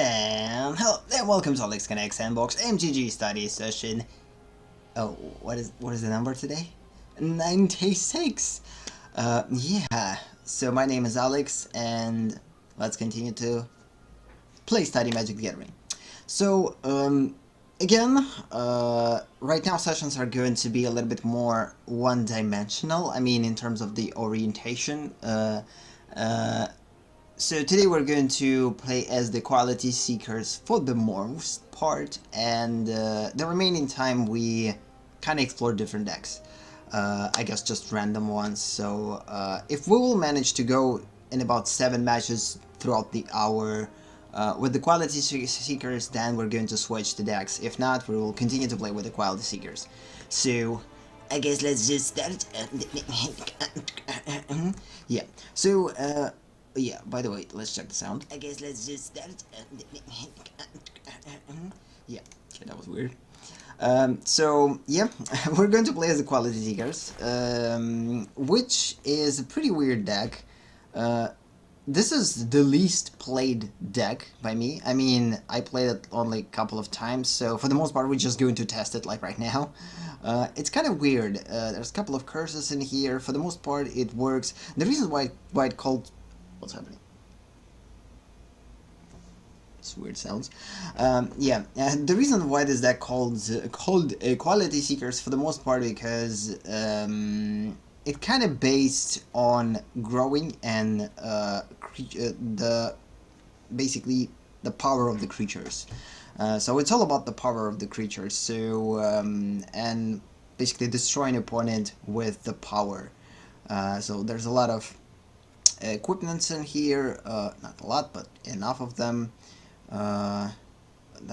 And hello and welcome to Alex Connect Sandbox MTG Study session. Oh, what is the number today? 96. Yeah. So my name is Alex, and let's continue to play Study Magic the Gathering. So again, right now sessions are going to be a little bit more one-dimensional. I mean, in terms of the orientation. So today we're going to play as the Quality Seekers for the most part, and the remaining time we kind of explore different decks. I guess just random ones, so if we will manage to go in about 7 matches throughout the hour with the Quality Seekers, then we're going to switch to decks. If not, we will continue to play with the Quality Seekers. So I guess let's just start. Yeah, so yeah, by the way, let's check the sound. I guess let's just start. Yeah, okay, that was weird. So yeah, we're going to play as the Quality Seekers, which is a pretty weird deck. This is the least played deck by me. I mean, I played it only a couple of times, so for the most part we're just going to test it like right now. It's kind of weird. There's a couple of curses in here. For the most part it works. The reason why it called... What's happening? It's weird sounds. Yeah, the reason why this deck called Quality Seekers for the most part because it kind of based on growing and basically the power of the creatures. So it's all about the power of the creatures. So and basically destroying opponent with the power. So there's a lot of equipments in here, not a lot, but enough of them that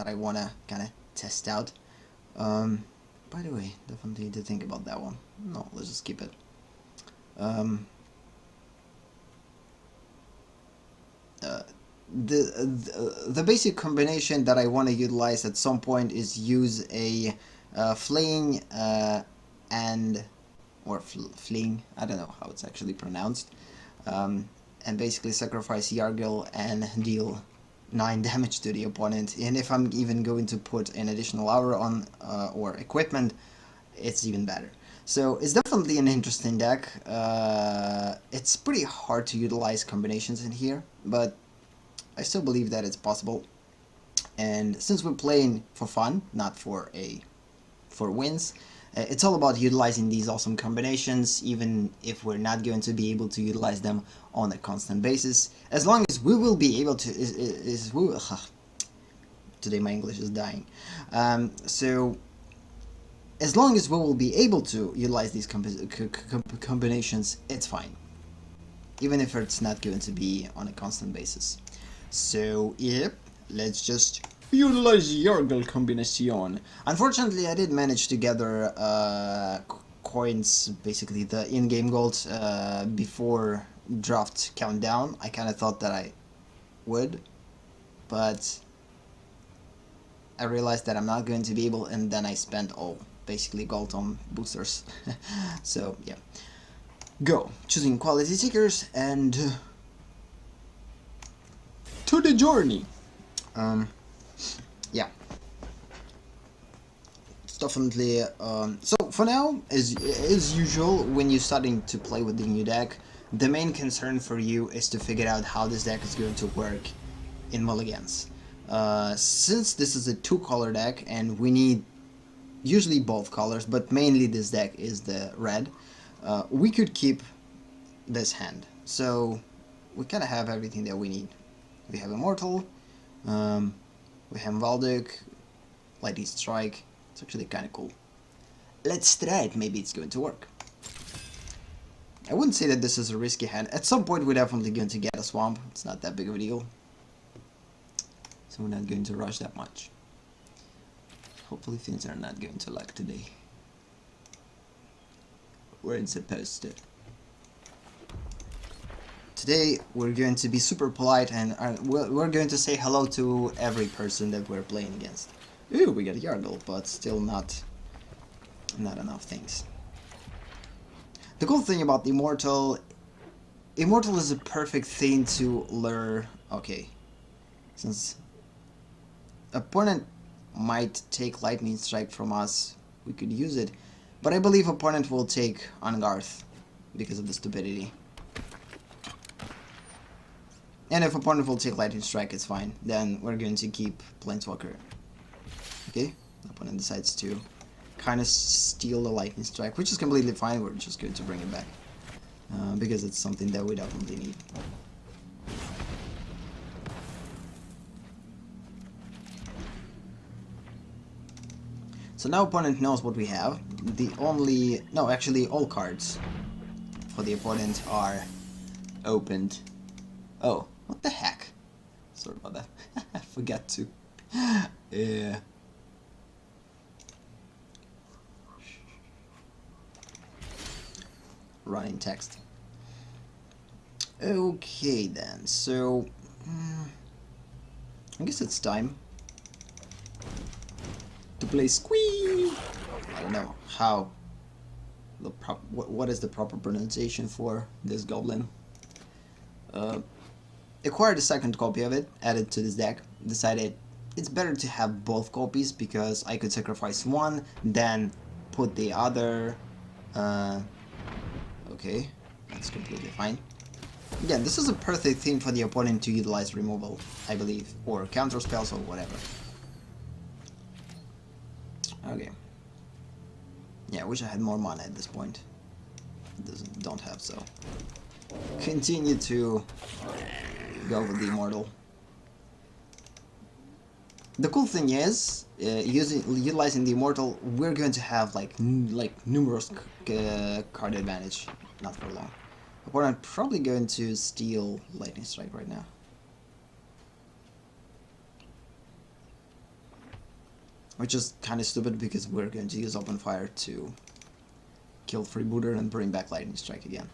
I want to kind of test out. By the way, definitely need to think about that one. No, let's just keep it. The basic combination that I want to utilize at some point is use a fling or fling, I don't know how it's actually pronounced. And basically sacrifice Yargil and deal 9 damage to the opponent. And if I'm even going to put an additional aura on or equipment, it's even better. So it's definitely an interesting deck. It's pretty hard to utilize combinations in here, but I still believe that it's possible. And since we're playing for fun, not for wins, it's all about utilizing these awesome combinations, even if we're not going to be able to utilize them on a constant basis. As long as we will be able to... Today my English is dying. So, as long as we will be able to utilize these combinations, it's fine. Even if it's not going to be on a constant basis. So, yep, let's just... utilize Yargil combination. Unfortunately, I did manage to gather coins, basically the in-game gold, before draft countdown. I kind of thought that I would, but I realized that I'm not going to be able, and then I spent all basically gold on boosters. So yeah, go choosing Quality Seekers and to the journey. Yeah, it's definitely so for now, as usual, when you're starting to play with the new deck, the main concern for you is to figure out how this deck is going to work in mulligans. Since this is a 2-color deck and we need usually both colors, but mainly this deck is the red, we could keep this hand. So we kind of have everything that we need. We have Immortal, we have Valduk, Lightning Strike. It's actually kind of cool. Let's try it, maybe it's going to work. I wouldn't say that this is a risky hand. At some point we're definitely going to get a Swamp. It's not that big of a deal. So we're not going to rush that much. Hopefully things are not going to lag today. Where it's supposed to. Today we're going to be super polite and we're going to say hello to every person that we're playing against. Ooh, we got a Yargil, but still not enough things. The cool thing about the Immortal is a perfect thing to lure. Okay, since Opponent might take Lightning Strike from us. We could use it. But I believe opponent will take Ungarth because of the stupidity. And if opponent will take Lightning Strike, it's fine. Then we're going to keep Planeswalker. Okay? Opponent decides to kind of steal the Lightning Strike, which is completely fine. We're just going to bring it back. Because it's something that we definitely need. So now opponent knows what we have. Actually all cards for the opponent are opened. Oh, what the heck? Sorry about that. I forgot to. Yeah. Running text. Okay then, so I guess it's time to play Squee. I don't know how what is the proper pronunciation for this goblin. Acquired a second copy of it, added to this deck, decided it's better to have both copies because I could sacrifice one, then put the other. Okay, that's completely fine. Again, this is a perfect thing for the opponent to utilize removal, I believe, or counter spells or whatever. Okay. Yeah, I wish I had more mana at this point. Don't have, so continue to go with the Immortal. The cool thing is, utilizing the Immortal, we're going to have like numerous card advantage, not for long. Opponent probably going to steal Lightning Strike right now. Which is kind of stupid because we're going to use Open Fire to kill Freebooter and bring back Lightning Strike again.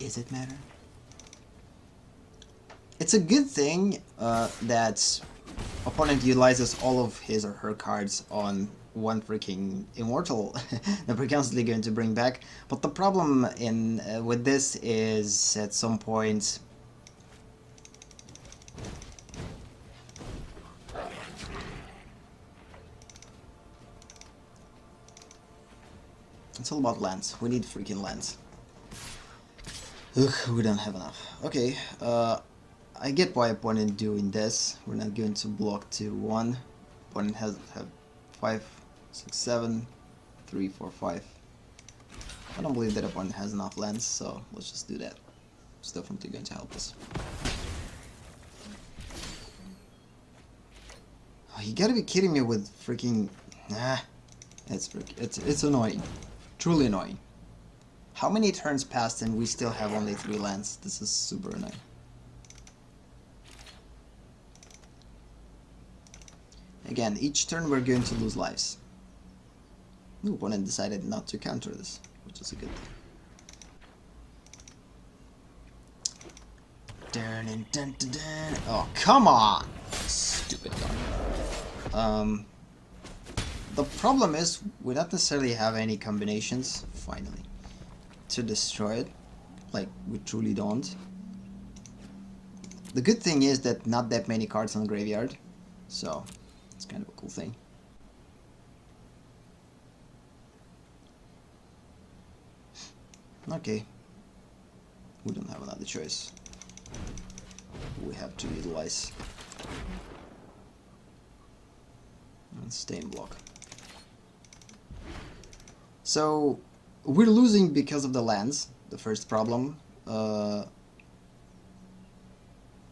Is it matter? It's a good thing that opponent utilizes all of his or her cards on one freaking Immortal that we're constantly going to bring back. But the problem with this is at some point it's all about lands. We need freaking lands. Ugh, we don't have enough. Okay, I get why opponent doing this. We're not going to block 2-1. Opponent have 5, 6, 7, 3, 4, 5. I don't believe that opponent has enough lands, so let's just do that. It's definitely going to help us. Oh, you gotta be kidding me with freaking... Nah, it's annoying. Truly annoying. How many turns passed and we still have only 3 lands? This is super annoying. Again, each turn we're going to lose lives. The opponent decided not to counter this, which is a good thing. Oh, come on! Stupid card. The problem is, we don't necessarily have any combinations, finally, to destroy it. Like, we truly don't. The good thing is that not that many cards on the graveyard, so it's kind of a cool thing. Okay. We don't have another choice. We have to utilize and stay in block. So we're losing because of the lands, the first problem.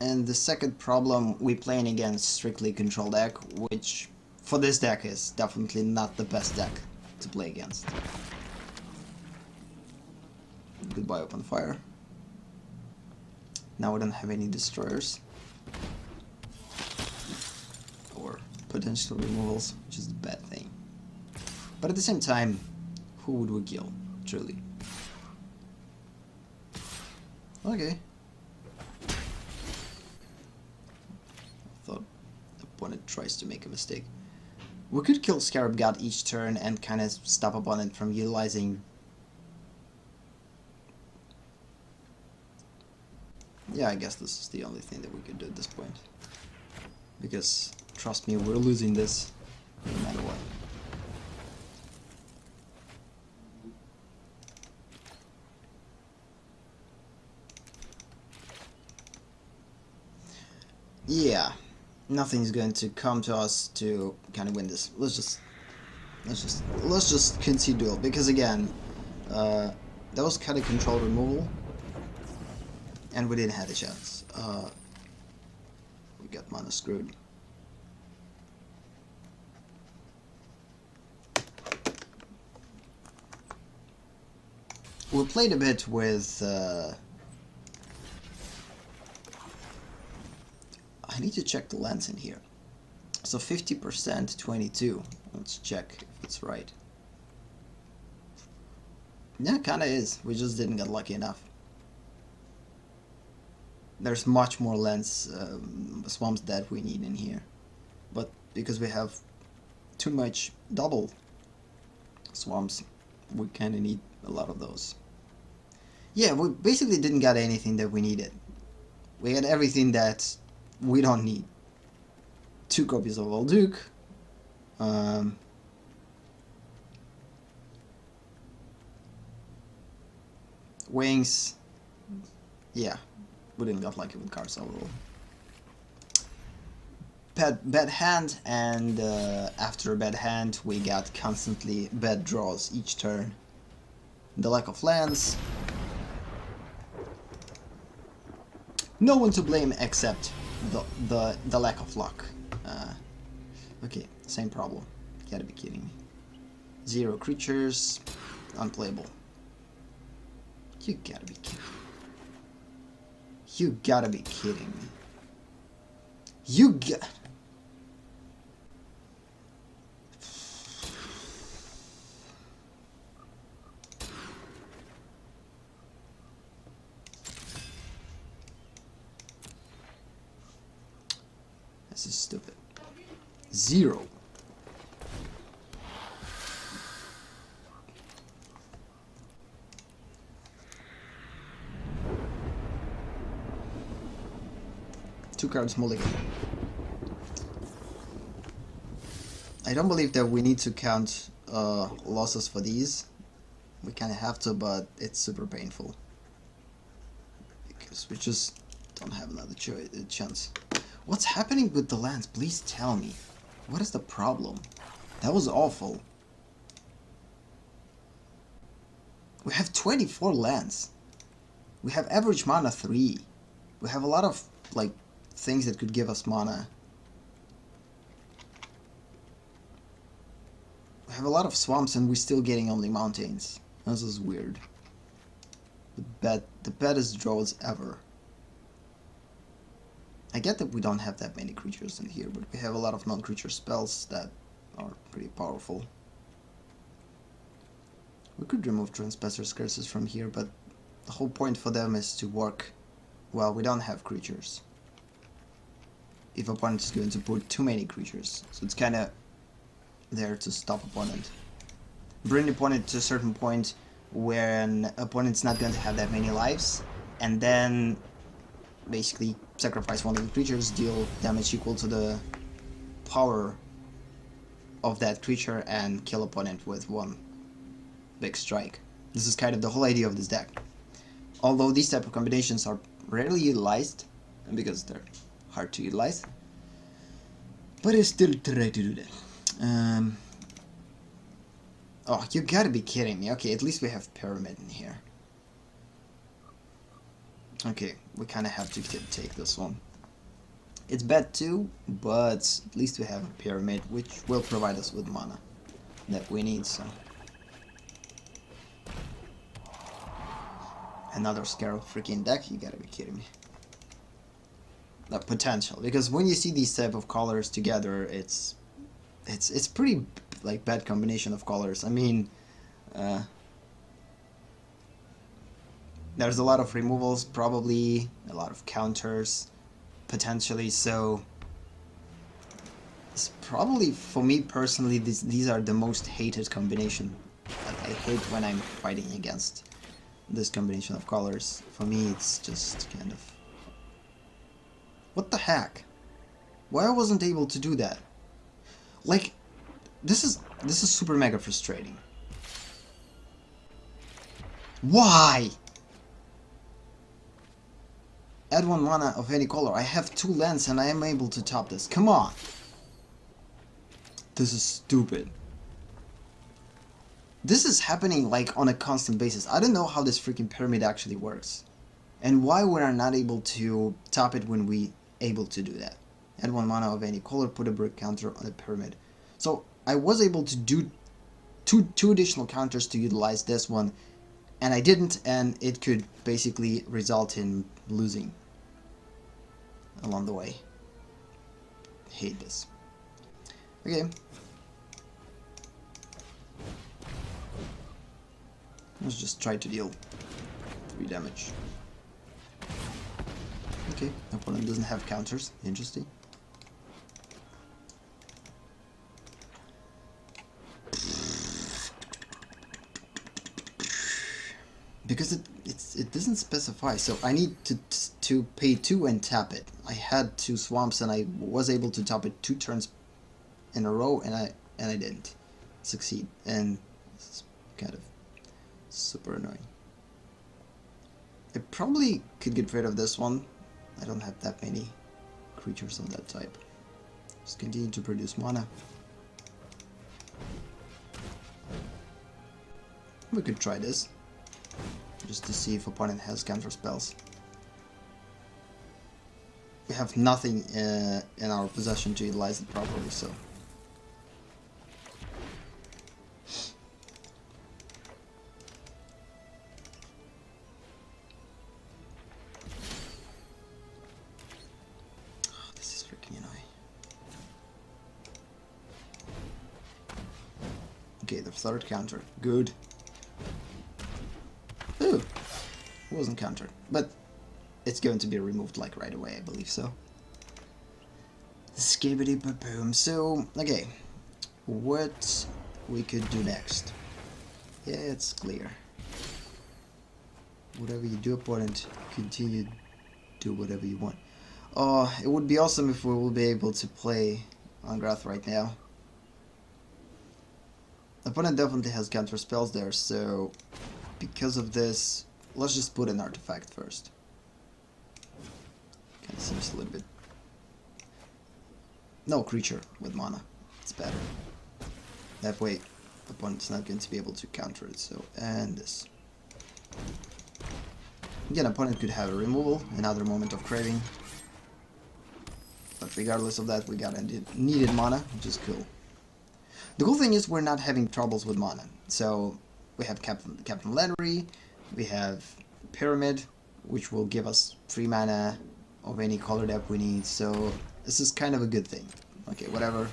And the second problem, we're playing against strictly control deck, which for this deck is definitely not the best deck to play against. Goodbye Open Fire. Now we don't have any destroyers. Or potential removals, which is a bad thing. But at the same time, who would we kill, truly? Okay. I thought the opponent tries to make a mistake. We could kill Scarab God each turn and kind of stop opponent from utilizing... Yeah, I guess this is the only thing that we could do at this point. Because, trust me, we're losing this no matter what. Yeah, nothing's going to come to us to kind of win this. Let's just concede duel, because again, that was kind of control removal, and we didn't have a chance. We got mana screwed. We played a bit with. I need to check the lands in here. So 50%, 22. Let's check if it's right. Yeah, kinda is. We just didn't get lucky enough. There's much more lands, swamps that we need in here. But because we have too much double swamps, we kinda need a lot of those. Yeah, we basically didn't get anything that we needed. We had everything that we don't need. 2 copies of Volduke. Wings. Yeah, we didn't get lucky with cards overall. Bad hand, and after a bad hand we got constantly bad draws each turn. The lack of lands. No one to blame except the lack of luck. Okay, same problem. You gotta be kidding me. 0 creatures, unplayable. You gotta be kidding me. You gotta be kidding me. You got. This is stupid. 0. Two cards mulligan. I don't believe that we need to count losses for these. We kind of have to, but it's super painful. Because we just don't have another chance. What's happening with the lands? Please tell me. What is the problem? That was awful. We have 24 lands. We have average mana 3. We have a lot of, like, things that could give us mana. We have a lot of swamps and we're still getting only mountains. This is weird. The baddest draws ever. I get that we don't have that many creatures in here, but we have a lot of non-creature spells that are pretty powerful. We could remove Transpassers Curses from here, but the whole point for them is to work while we don't have creatures. If opponent is going to put too many creatures, so it's kinda there to stop opponent. Bring opponent to a certain point where an opponent's not going to have that many lives, and then basically sacrifice one of the creatures, deal damage equal to the power of that creature, and kill opponent with one big strike. This is kind of the whole idea of this deck. Although these type of combinations are rarely utilized, because they're hard to utilize, but I still try to do that. Oh, you gotta be kidding me. Okay, at least we have Pyramid in here. Okay, we kind of have to take this one. It's bad too, but at least we have a Pyramid, which will provide us with mana that we need, so. Another Scarab freaking deck? You gotta be kidding me. Potential, because when you see these type of colors together, it's pretty like bad combination of colors. I mean, there's a lot of removals, probably a lot of counters, potentially. So it's probably, for me personally, these are the most hated combination. Like, I hate when I'm fighting against this combination of colors. For me, it's just kind of What the heck? Why I wasn't able to do that? Like, this is super mega frustrating. Why? Add 1 mana of any color. I have 2 lands and I am able to top this. Come on! This is stupid. This is happening like on a constant basis. I don't know how this freaking pyramid actually works. And why we are not able to top it when we able to do that. Add 1 mana of any color, put a brick counter on the pyramid. So I was able to do two additional counters to utilize this one, and I didn't, and it could basically result in losing along the way. Hate this. Okay. Let's just try to deal 3 damage. Okay, opponent doesn't have counters. Interesting. Because it doesn't specify, so I need to pay 2 and tap it. I had 2 swamps and I was able to top it 2 turns in a row, and I didn't succeed, and this is kind of super annoying. I probably could get rid of this one. I don't have that many creatures of that type. Just continue to produce mana. We could try this, just to see if opponent has counter spells. We have nothing in our possession to utilize it properly, so. Oh, this is freaking annoying. Okay, the 3rd counter. Good. Ooh, it wasn't countered, but it's going to be removed like right away, I believe so. Skibbity boom. So, okay, what we could do next? Yeah, it's clear. Whatever you do, opponent, continue do whatever you want. Oh, it would be awesome if we will be able to play Angrath right now. Opponent definitely has counter spells there, so because of this, let's just put an artifact first. Kind of seems a little bit. No creature with mana. It's better. That way, opponent's not going to be able to counter it. So, and this. Again, opponent could have a removal, another moment of craving. But regardless of that, we got needed mana, which is cool. The cool thing is we're not having troubles with mana. So we have Captain Landry, we have Pyramid, which will give us 3 mana of any color that we need. So this is kind of a good thing. Okay, whatever.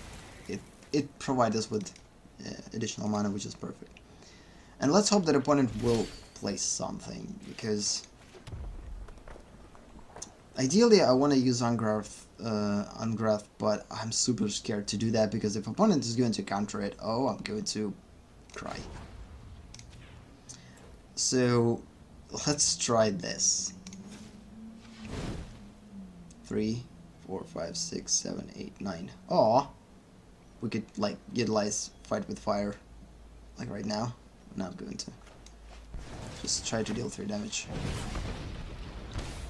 It provides us with additional mana, which is perfect. And let's hope that opponent will play something, because ideally I want to use Angrath, but I'm super scared to do that, because if opponent is going to counter it, oh, I'm going to cry. So let's try this. 3, 4, 5, 6, 7, 8, 9. Aw, we could like utilize Fight with Fire, like right now. I'm not going to. Just try to deal 3 damage.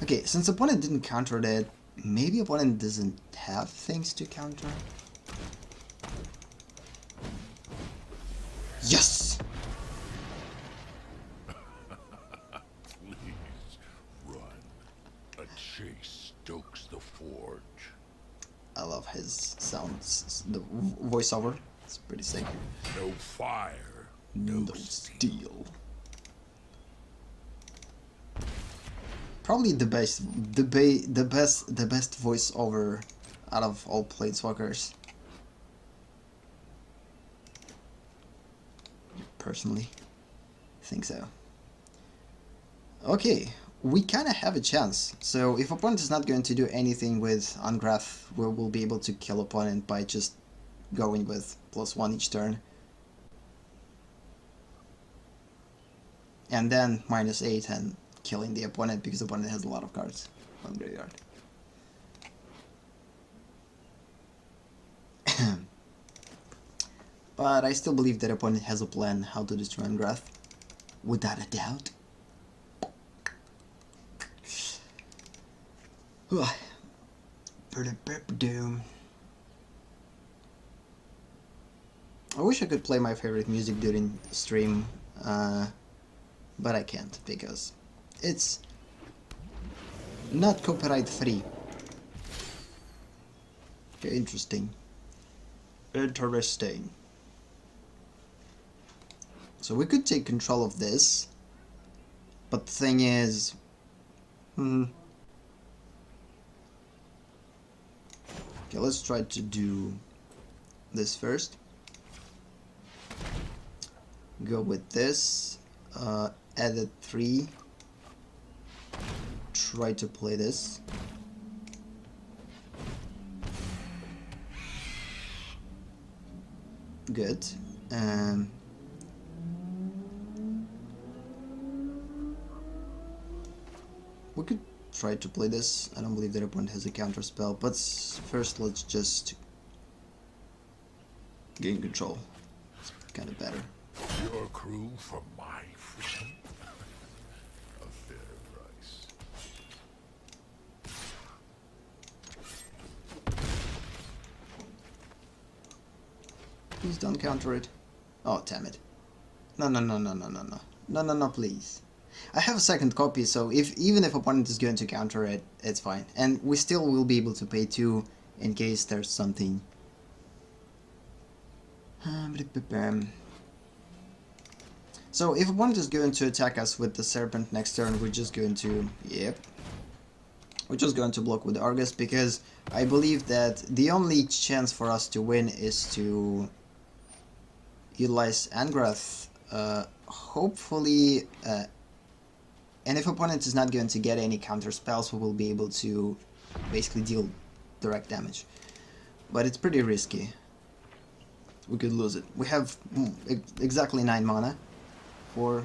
Okay, since opponent didn't counter that, maybe opponent doesn't have things to counter. Yes! Please run. A chase stokes the forge. I love his sounds, the voiceover. It's pretty sick. No fire, no steel. Probably the best voiceover out of all Planeswalkers. Personally, think so. Okay, we kind of have a chance. So if opponent is not going to do anything with Angrath, we will be able to kill opponent by just going with +1 each turn. And then -8 and killing the opponent, because opponent has a lot of cards on graveyard. But I still believe that opponent has a plan how to destroy Angrath, without a doubt. Doom. I wish I could play my favorite music during stream, but I can't because it's not copyright free. Okay, interesting. Interesting. So we could take control of this, but the thing is, okay, let's try to do this first. Go with this, added 3, try to play this. Good. We could try to play this. I don't believe that opponent has a counter spell, but first let's just gain control. It's kind of better. Your crew for my freedom. A fair price. Please don't counter it. Oh, damn it. No, no, no, no, no, no, no. No, no, no, please. I have a second copy, so even if opponent is going to counter it, it's fine. And we still will be able to pay 2 in case there's something. So if opponent is going to attack us with the Serpent next turn, we're just going to... Yep. We're just going to block with Argus, because I believe that the only chance for us to win is to utilize Angrath, hopefully, and if opponent is not going to get any counter spells, we will be able to basically deal direct damage. But it's pretty risky. We could lose it. We have exactly 9 mana. 4,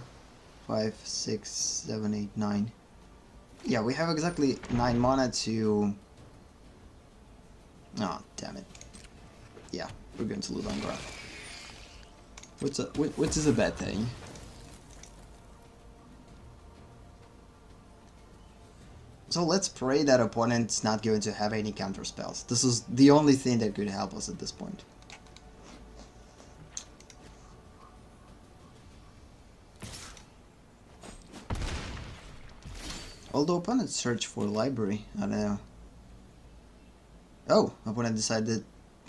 5, 6, 7, 8, 9. Yeah, we have exactly 9 mana to... Oh, damn it. Yeah, we're going to lose Angrath. Which is a bad thing. So let's pray that opponent's not going to have any counter spells. This is the only thing that could help us at this point. Although opponent search for library, I don't know. Oh, opponent decided,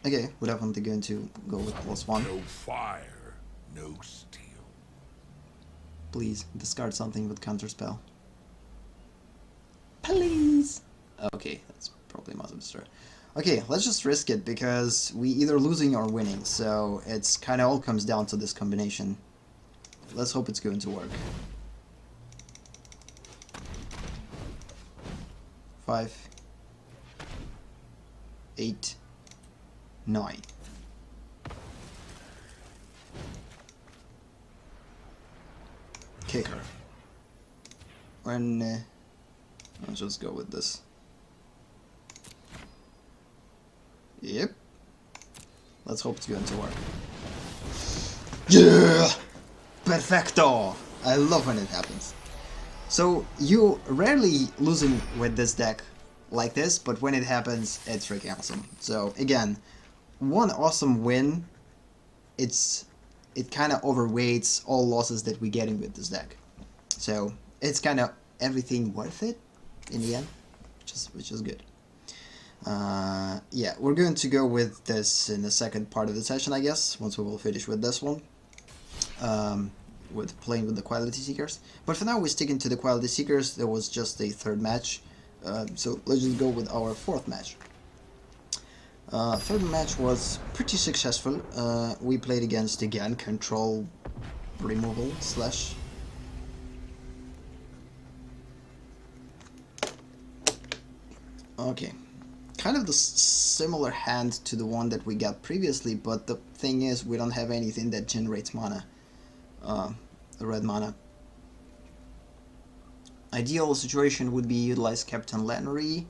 okay, we're definitely going to go with +1. No fire, no steel. Please, discard something with counterspell. Please! Okay, that's probably Master Destroyer. Okay, let's just risk it, because we either losing or winning, so it's kind of all comes down to this combination. Let's hope it's going to work. 5, 8, 9. Okay. When let's just go with this. Yep. Let's hope it's going to work. Yeah! Perfecto! I love when it happens. So you rarely losing with this deck like this, but when it happens, it's freaking awesome. So again, one awesome win. It kind of overweights all losses that we're getting with this deck. So it's kind of everything worth it in the end, which is good. Yeah, we're going to go with this in the second part of the session, I guess, once we will finish with this one. With playing with the Quality Seekers. But for now we're sticking to the Quality Seekers. There was just a third match. So let's just go with our fourth match. Third match was pretty successful. We played against, again, Control Removal slash. Okay. Kind of the similar hand to the one that we got previously, but the thing is we don't have anything that generates mana. The red mana. Ideal situation would be utilize Captain Lannery,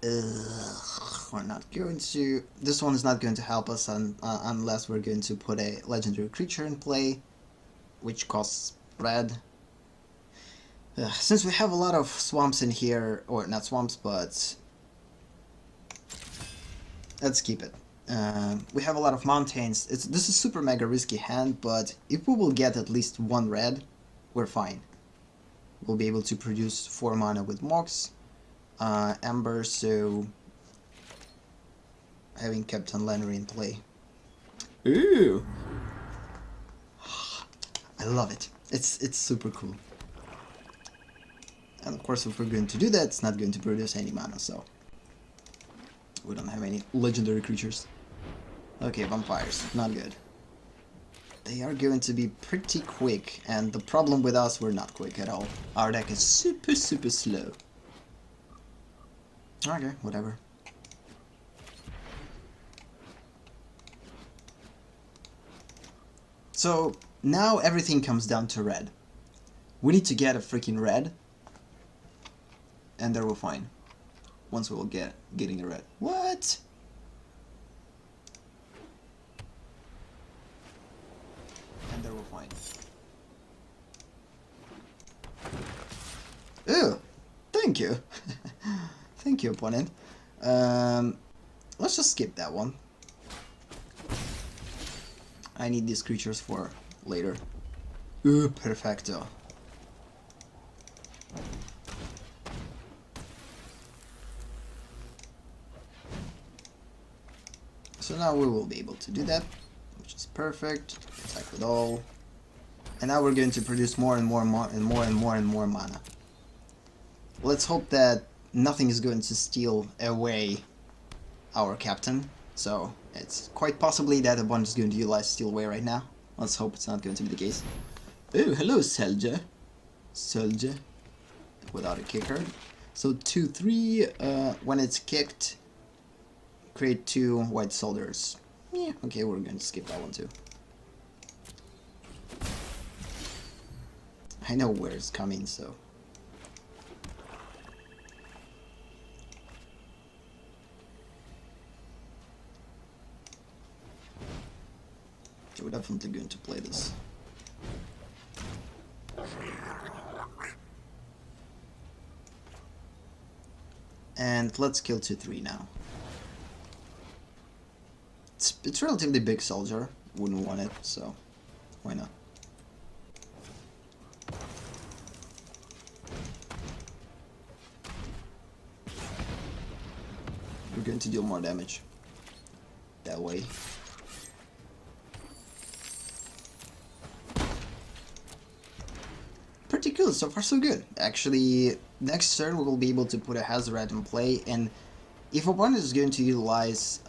We're not going to... This one is not going to help us unless we're going to put a legendary creature in play, which costs red. Since we have a lot of swamps in here, or not swamps, but... Let's keep it. We have a lot of mountains. This is super mega risky hand, but if we will get at least one red, we're fine. We'll be able to produce 4 mana with Mox, Ember, so having Captain Lannery in play. Ooh! I love it. It's super cool. And of course, if we're going to do that, it's not going to produce any mana, so we don't have any legendary creatures. Okay, vampires, not good. They are going to be pretty quick, and the problem with us, we're not quick at all. Our deck is super slow. Okay, whatever. So, now everything comes down to red. We need to get a freaking red, and then we're fine. Once we will getting a red. What? And then we're fine. Ew! Thank you! Thank you, opponent. Let's just skip that one. I need these creatures for later. Ooh, perfecto. So now we will be able to do that, which is perfect. Attack with all. And now we're going to produce more and more mana. Let's hope that nothing is going to steal away our captain. So it's quite possibly that the opponent is going to utilize steal away right now. Let's hope it's not going to be the case. Oh, hello, soldier. Soldier. Without a kicker. So 2/3. When it's kicked, create 2 white soldiers. Yeah, okay, we're going to skip that one too. I know where it's coming, so. We're definitely going to play this. And let's kill 2/3 now. It's relatively big soldier. Wouldn't want it, so why not? We're going to deal more damage that way. Pretty cool, so far so good. Actually, next turn we will be able to put a Hazoret in play, and if opponent is going to utilize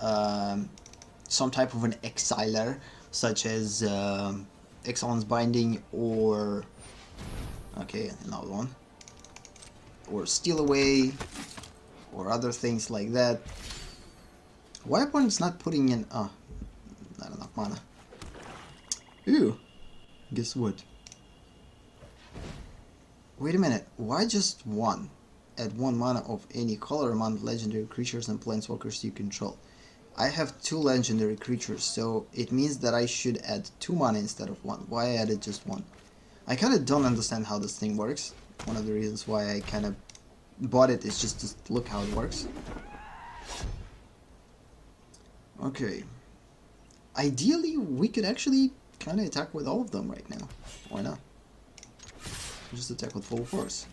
some type of an exiler, such as Exil's Binding, or okay, another one, or Steal Away, or other things like that. Why opponent's not putting in not enough mana? Ooh, guess what? Wait a minute, why just 1? Add 1 mana of any color among legendary creatures and planeswalkers you control. I have 2 legendary creatures, so it means that I should add 2 mana instead of 1. Why I added just 1? I kinda don't understand how this thing works. One of the reasons why I kinda bought it is just to look how it works. Okay. Ideally, we could actually kinda attack with all of them right now. Why not? Just attack with full force.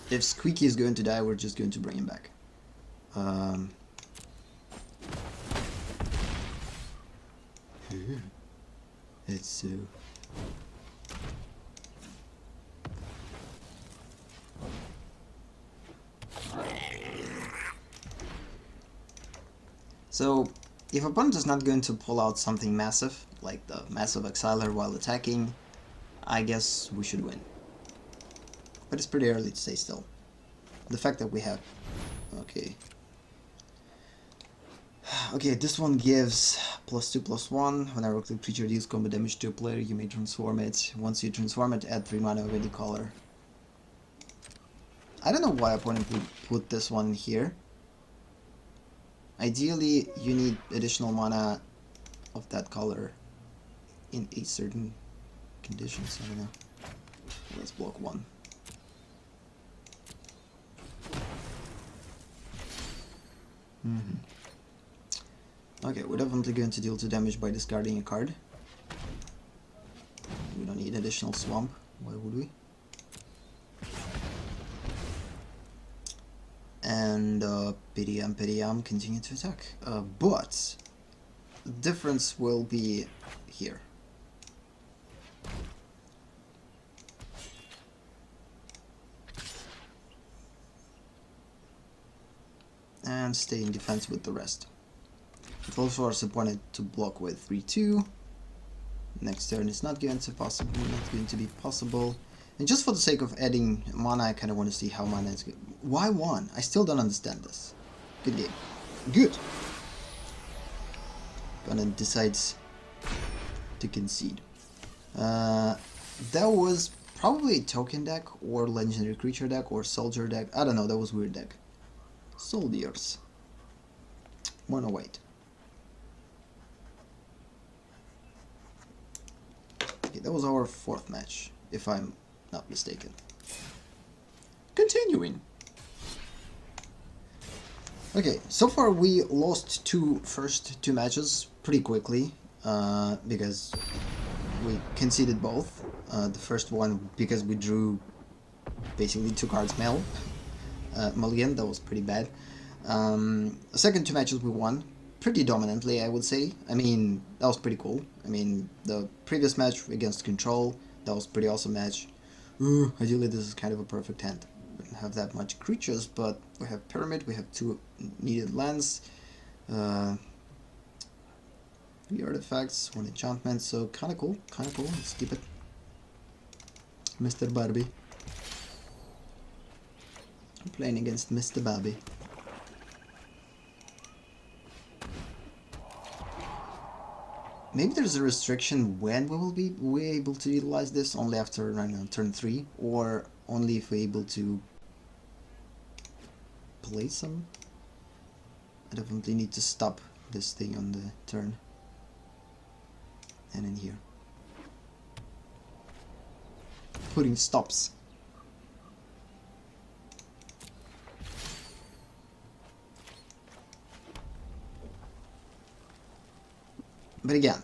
If Squeaky is going to die, we're just going to bring him back. It's so... So, if opponent is not going to pull out something massive, like the massive Exiler while attacking, I guess we should win. But it's pretty early to stay still. The fact that we have... Okay. Okay, this one gives +2/+1. Whenever a creature deals combat damage to a player, you may transform it. Once you transform it, add 3 mana of any color. I don't know why opponent would put this one here. Ideally, you need additional mana of that color in a certain conditions. I don't know. Let's block one. Okay, we're definitely going to deal 2 damage by discarding a card. We don't need additional swamp. Why would we? And Piriam continue to attack. But the difference will be here. And stay in defense with the rest. It will force opponent to block with 3-2. Next turn is not going to be possible. And just for the sake of adding mana, I kind of want to see how mana is good. Why 1? I still don't understand this. Good game. Good. Opponent decides to concede. That was probably a token deck or legendary creature deck or soldier deck. I don't know, that was weird deck. Soldiers. Wanna wait. Okay, that was our 4th match, if I'm not mistaken. Continuing. Okay, so far we lost first two matches pretty quickly, because we conceded both. The first one because we drew basically 2 cards mulligan, that was pretty bad. The second 2 matches we won pretty dominantly, I would say. I mean, that was pretty cool. I mean, the previous match against Control, that was a pretty awesome match. Ideally this is kind of a perfect hand. We don't have that much creatures, but we have Pyramid, we have 2 needed lands, 3 artifacts, 1 enchantment, so kinda cool, let's keep it. Mr. Barbie. I'm playing against Mr. Barbie. Maybe there's a restriction when we're able to utilize this, only after, I don't know, turn 3, or only if we're able to play some. I definitely need to stop this thing on the turn. And in here. Putting stops. But again,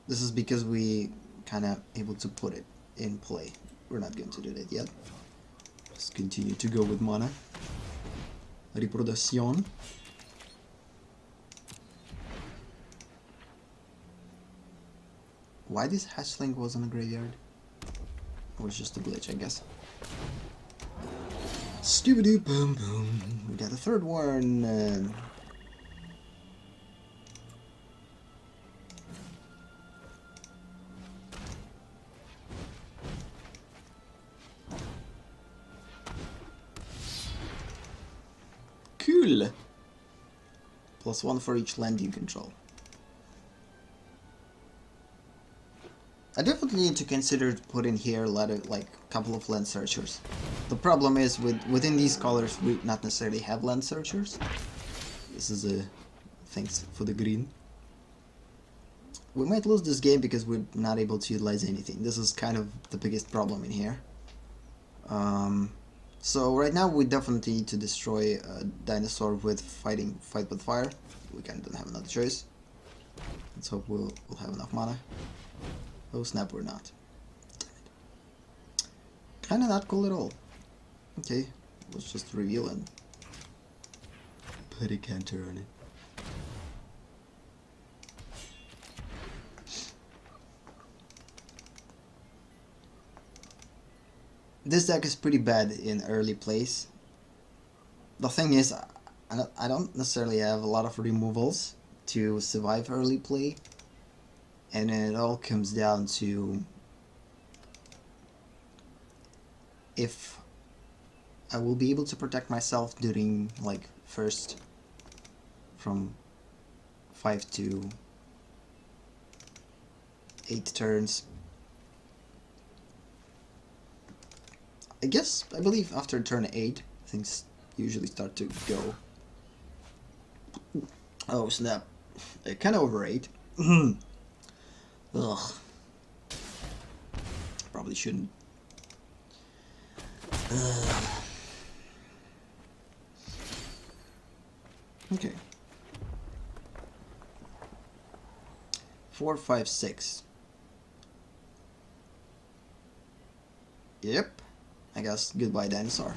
this is because we kinda able to put it in play. We're not going to do that yet. Just continue to go with mana. Reproduction. Why this hatchling was on a graveyard? It was just a glitch, I guess. Stupid boom boom. We got a 3rd one. Cool. +1 for each land you control. I definitely need to consider putting here like a couple of land searchers. The problem is within these colors we not necessarily have land searchers. This is a thanks for the green. We might lose this game because we're not able to utilize anything. This is kind of the biggest problem in here. So right now we definitely need to destroy a dinosaur with fight with fire. We kind of don't have another choice. Let's hope we'll have enough mana. Oh snap, we're not. Kinda not cool at all. Okay, let's just reveal and put a counter on it. This deck is pretty bad in early plays. The thing is, I don't necessarily have a lot of removals to survive early play, and it all comes down to if I will be able to protect myself during like first from 5 to 8 turns. I believe after turn 8, things usually start to go. Oh snap. Kind of over 8. Ugh. Probably shouldn't. Okay. 4, 5, 6. Yep. I guess goodbye dinosaur.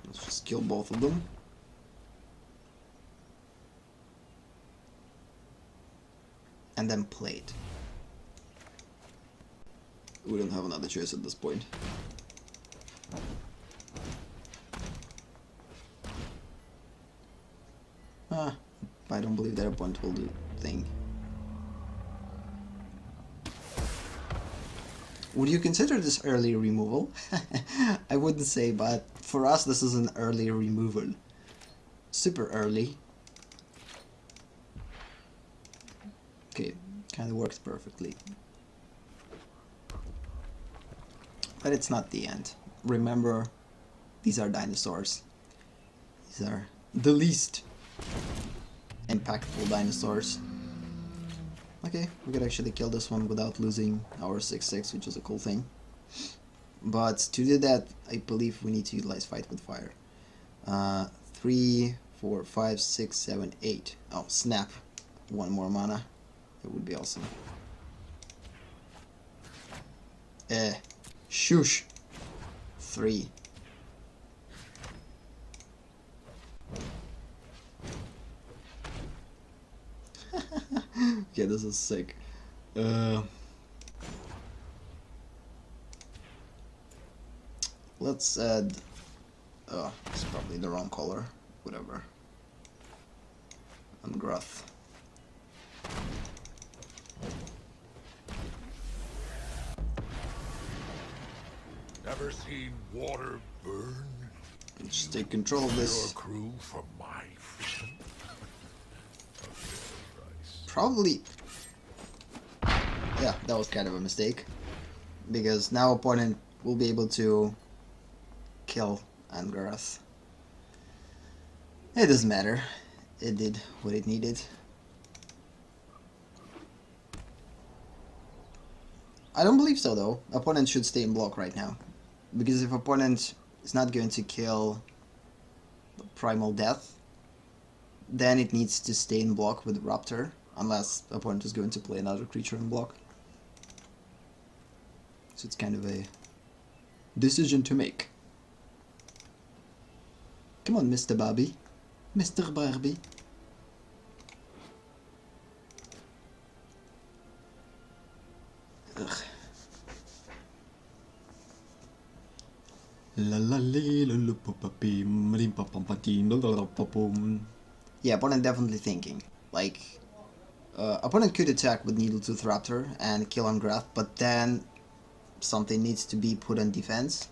Let's just kill both of them. And then play it. We don't have another choice at this point. I don't believe that opponent will do thing. Would you consider this early removal? I wouldn't say, but for us this is an early removal. Super early. Okay, kind of works perfectly. But it's not the end. Remember, these are dinosaurs. These are the least impactful dinosaurs. Okay, we could actually kill this one without losing our 6/6, which is a cool thing. But to do that, I believe we need to utilize Fight with Fire. 3, 4, 5, 6, 7, 8. Oh, snap. One more mana. It would be awesome. Shush. 3. Okay, this is sick. Let's add... Oh, it's probably the wrong color. Whatever. Ungroth. Never seen water burn? Let's take control of this. Your crew for my fishing? Probably... Yeah, that was kind of a mistake. Because now opponent will be able to kill Angaroth. It doesn't matter. It did what it needed. I don't believe so though. Opponent should stay in block right now. Because if opponent is not going to kill Primal Death, then it needs to stay in block with Raptor. Unless opponent is going to play another creature in block. So it's kind of a decision to make. Come on, Mr. Barbie. Mr. Barbie. Ugh. Yeah, opponent definitely thinking. Like, opponent could attack with Needletooth Raptor and kill Ungrath, but then something needs to be put on defense,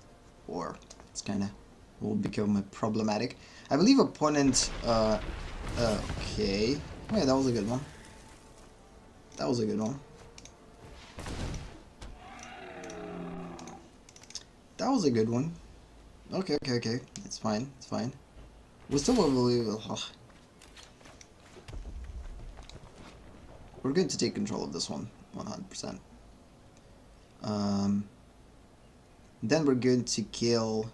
or it's kinda will become problematic. I believe opponent, okay. Oh yeah, that was a good one. That was a good one. That was a good one. Okay, okay, okay. It's fine, it's fine. We still will believe. We're going to take control of this one, 100%. Then we're going to kill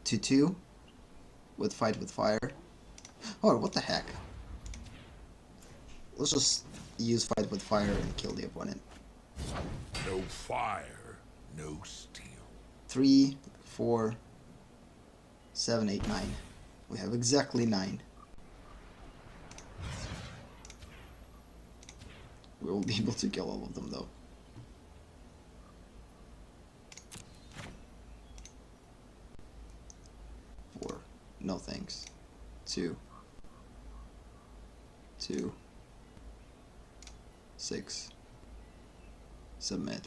2/2 with Fight with Fire. Oh, what the heck? Let's just use Fight with Fire and kill the opponent. No fire, no steel. 3, 4, 7, 8, 9. We have exactly 9. We will be able to kill all of them though. 4. No thanks. 2. 2. 6. Submit.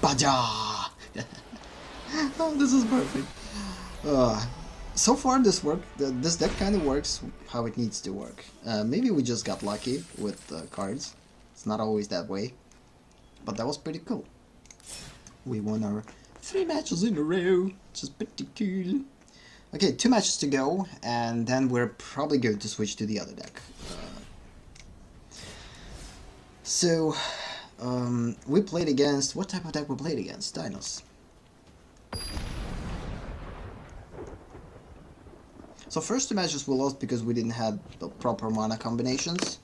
Baja! Oh, this is perfect. So far, this deck kind of works how it needs to work. Maybe we just got lucky with the cards. It's not always that way, but that was pretty cool. We won our 3 matches in a row, which is pretty cool. Okay, 2 matches to go, and then we're probably going to switch to the other deck. We played against... What type of deck we played against? Dinos. So first 2 matches we lost because we didn't have the proper mana combinations.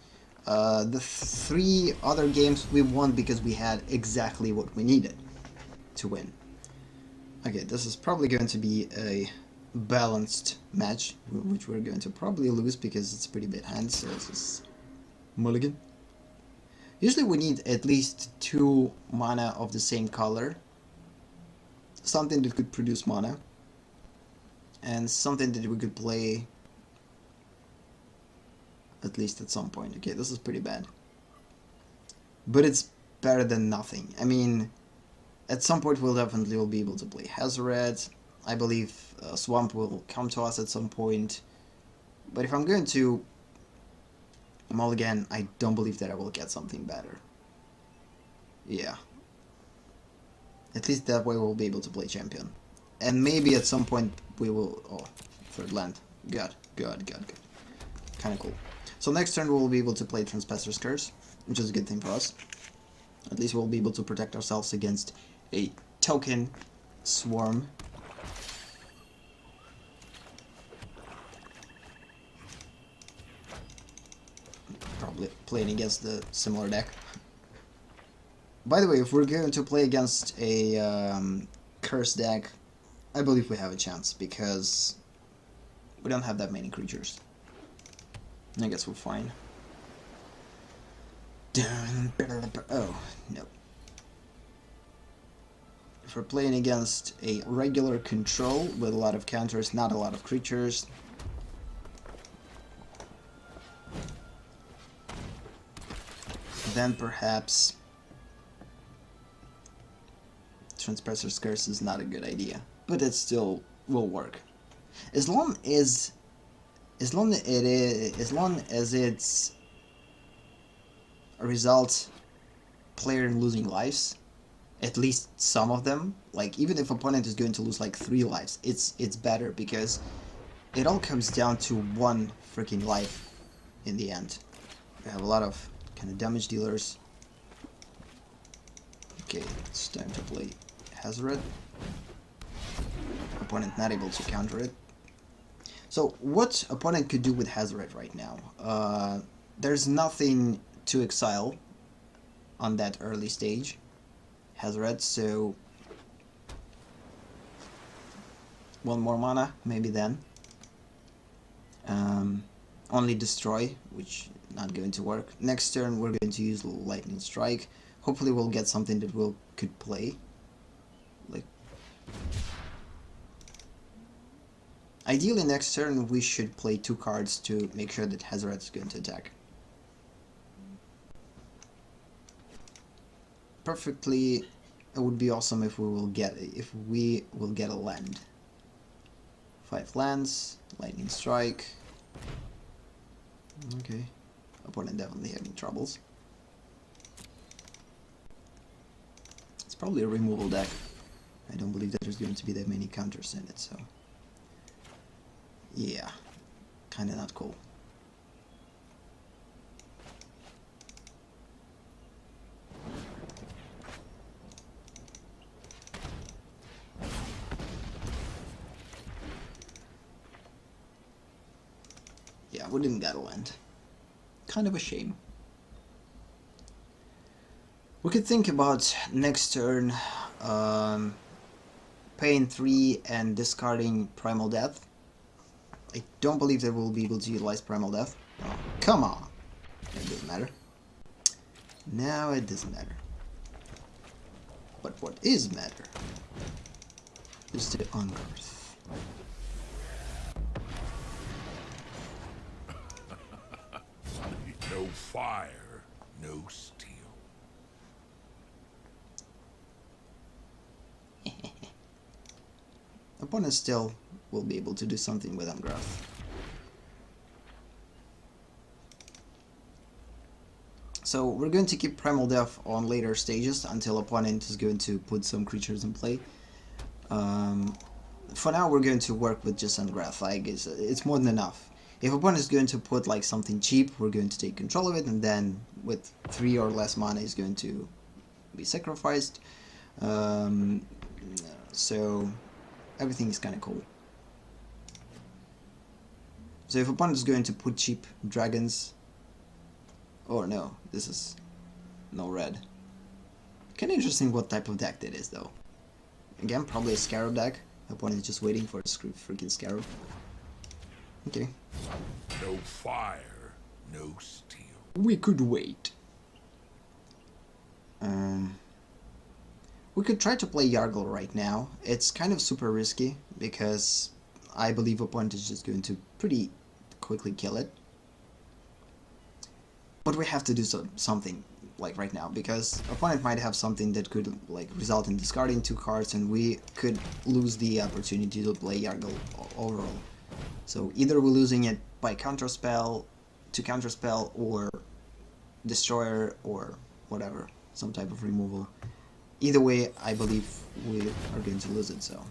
The 3 other games we won because we had exactly what we needed to win. Okay, this is probably going to be a balanced match, which we're going to probably lose because it's a pretty bad hand, so this is mulligan. Usually we need at least 2 mana of the same color, something that could produce mana, and something that we could play at least at some point. Okay, this is pretty bad, but it's better than nothing. I mean, at some point we'll definitely will be able to play Hazoret. I believe Swamp will come to us at some point, but if I'm going to mulligan, I don't believe that I will get something better. Yeah. At least that way we'll be able to play champion. And maybe at some point we will... Oh, 3rd land. Good. Kinda cool. So next turn we'll be able to play Trespasser's Curse, which is a good thing for us. At least we'll be able to protect ourselves against a token swarm. Probably playing against the similar deck. By the way, if we're going to play against a curse deck, I believe we have a chance because we don't have that many creatures. I guess we're fine. Oh, no. If we're playing against a regular control with a lot of counters, not a lot of creatures, then perhaps Trespasser's Curse is not a good idea, but it still will work. As long as it's a result player in losing lives, at least some of them, like even if opponent is going to lose like 3 lives, it's better because it all comes down to 1 freaking life in the end. We have a lot of kind of damage dealers. Okay, it's time to play Hazoret. Opponent not able to counter it. So what opponent could do with Hazoret right now? There's nothing to exile on that early stage, Hazoret, so 1 more mana, maybe then. Only destroy, which not going to work. Next turn we're going to use Lightning Strike. Hopefully we'll get something that could play. Like, ideally next turn we should play 2 cards to make sure that Hazoret is going to attack. Perfectly, it would be awesome if we will get a land. 5 lands, Lightning Strike. Okay, opponent definitely having troubles. It's probably a removal deck. I don't believe that there's going to be that many counters in it, so yeah, kinda not cool. Yeah, we didn't get a land. Kind of a shame. We could think about next turn paying 3 and discarding Primal Death. I don't believe that we'll be able to utilize Primal Death. Oh, come on! It doesn't matter. Now it doesn't matter. But what is matter is the unearth. No fire, no steel. Opponent still will be able to do something with Ungraph. So we're going to keep Primal Death on later stages until opponent is going to put some creatures in play. For now we're going to work with just Ungraph. Like it's more than enough. If opponent is going to put like something cheap, we're going to take control of it, and then with 3 or less mana is going to be sacrificed. So everything is kind of cool. So if opponent is going to put cheap dragons, oh no, this is no red. Kind of interesting what type of deck that is though. Again, probably a Scarab deck. Opponent is just waiting for a freaking Scarab. Okay. No fire, no steel. We could wait. We could try to play Yargle right now. It's kind of super risky because I believe opponent is just going to pretty quickly kill it. But we have to do something like right now because opponent might have something that could like result in discarding 2 cards, and we could lose the opportunity to play Yargle overall. So either we're losing it by counterspell, to counterspell, or destroyer, or whatever, some type of removal. Either way, I believe we are going to lose it, so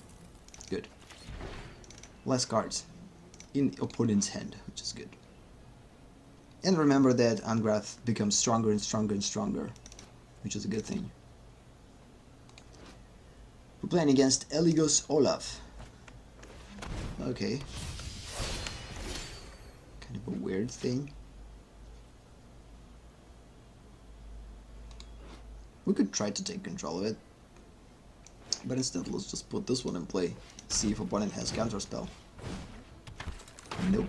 good. Less cards in opponent's hand, which is good. And remember that Ungraph becomes stronger and stronger and stronger, which is a good thing. We're playing against Eligos Olaf. Okay. Kind of a weird thing. We could try to take control of it, but instead let's just put this one in play, see if opponent has counterspell. Nope.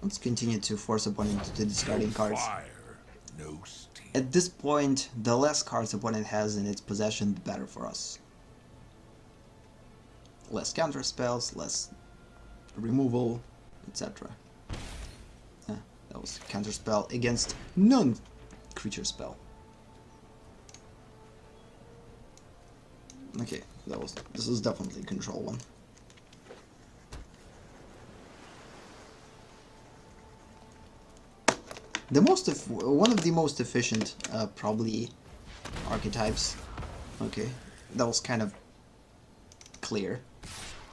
Let's continue to force opponent to discarding cards. Fire, no steel. At this point, the less cards opponent has in its possession, the better for us. Less counterspells, less removal, etc. That was counterspell against non-creature spell. Okay, this is definitely control one. One of the most efficient, probably, archetypes. Okay, that was kind of clear.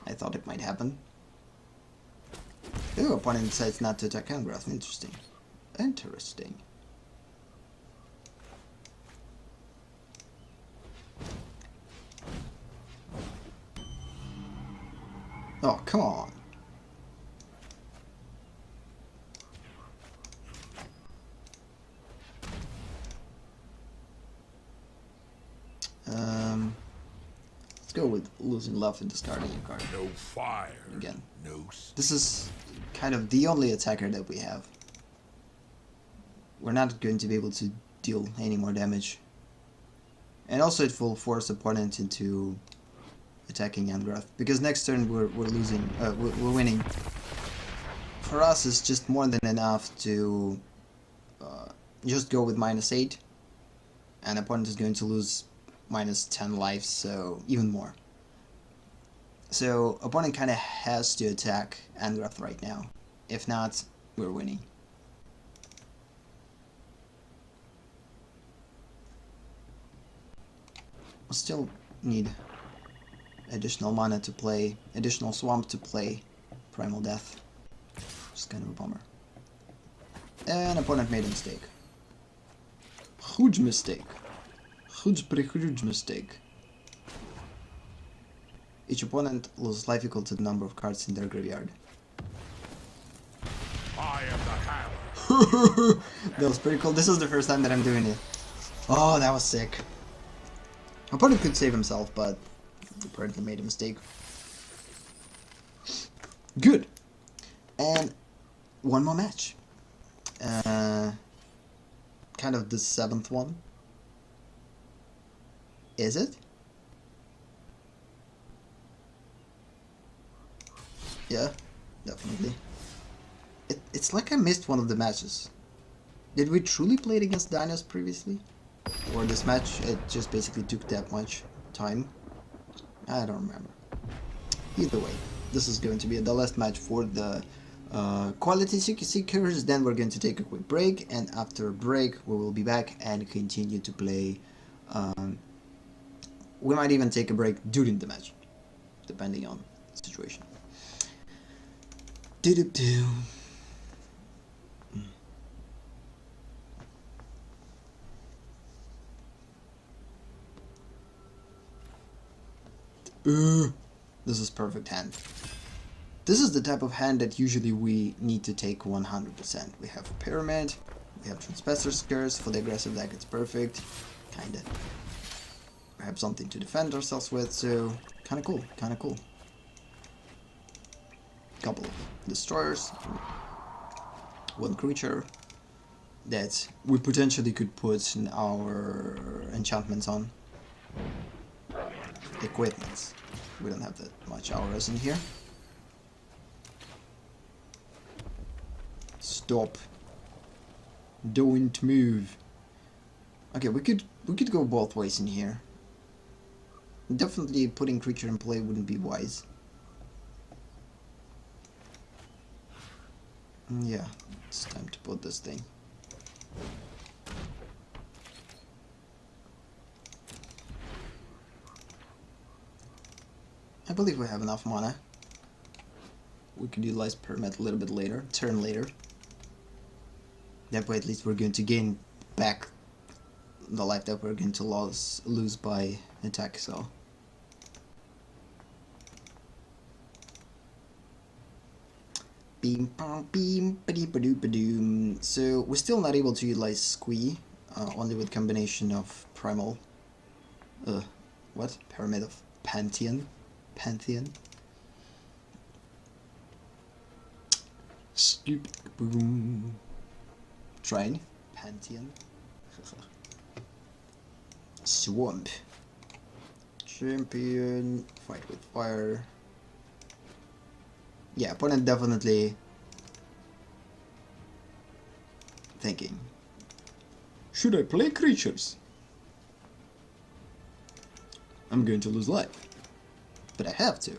I thought it might happen. Ooh, opponent decides not to attack Ungraph. Interesting. Interesting. Oh, come on. Let's go with losing love and discarding a card. No fire. Again. No steel. This is kind of the only attacker that we have. We're not going to be able to deal any more damage. And also it will force opponent into attacking Ungraph, because next turn we're losing, we're winning. For us it's just more than enough to just go with -8, and opponent is going to lose -10 lives, so even more. So opponent kind of has to attack Ungraph right now. If not, we're winning. We still need additional mana to play, additional swamp to play Primal Death. Just kind of a bummer. And opponent made a mistake. Huge mistake. Huge mistake. Each opponent loses life equal to the number of cards in their graveyard. I am the hammer. That was pretty cool. This is the first time that I'm doing it. Oh, that was sick. Opponent could save himself, but apparently made a mistake. Good. And one more match. Kind of the 7th one. Is it? Yeah, definitely. It's like I missed one of the matches. Did we truly play it against Dinos previously? Or this match, it just basically took that much time? I don't remember. Either way, this is going to be the last match for the quality seekers. Then we're going to take a quick break, and after a break we will be back and continue to play. We might even take a break during the match, depending on the situation. This is perfect hand. This is the type of hand that usually we need to take 100%. We have Pyramid, we have Transpester's Curse. For the aggressive deck it's perfect, kinda. We have something to defend ourselves with, so kinda cool, kinda cool. Couple of Destroyers, one creature that we potentially could put in our enchantments on. Equipments. We don't have that much auras in here. Stop. Don't move. Okay, we could go both ways in here. Definitely putting creature in play wouldn't be wise. Yeah, it's time to put this thing. I believe we have enough mana. We could utilize Pyramid a little bit later, turn later. That way at least we're going to gain back the life that we're going to lose by attack, so. Beam, beam, ba-dee-ba-doo-ba-doom. So we're still not able to utilize Squee, only with combination of Primal. What? Pyramid of Pantheon? Pantheon? Stupid boom. Train? Pantheon? Swamp. Champion. Fight with fire. Yeah, opponent definitely thinking, should I play creatures? I'm going to lose life, but I have to.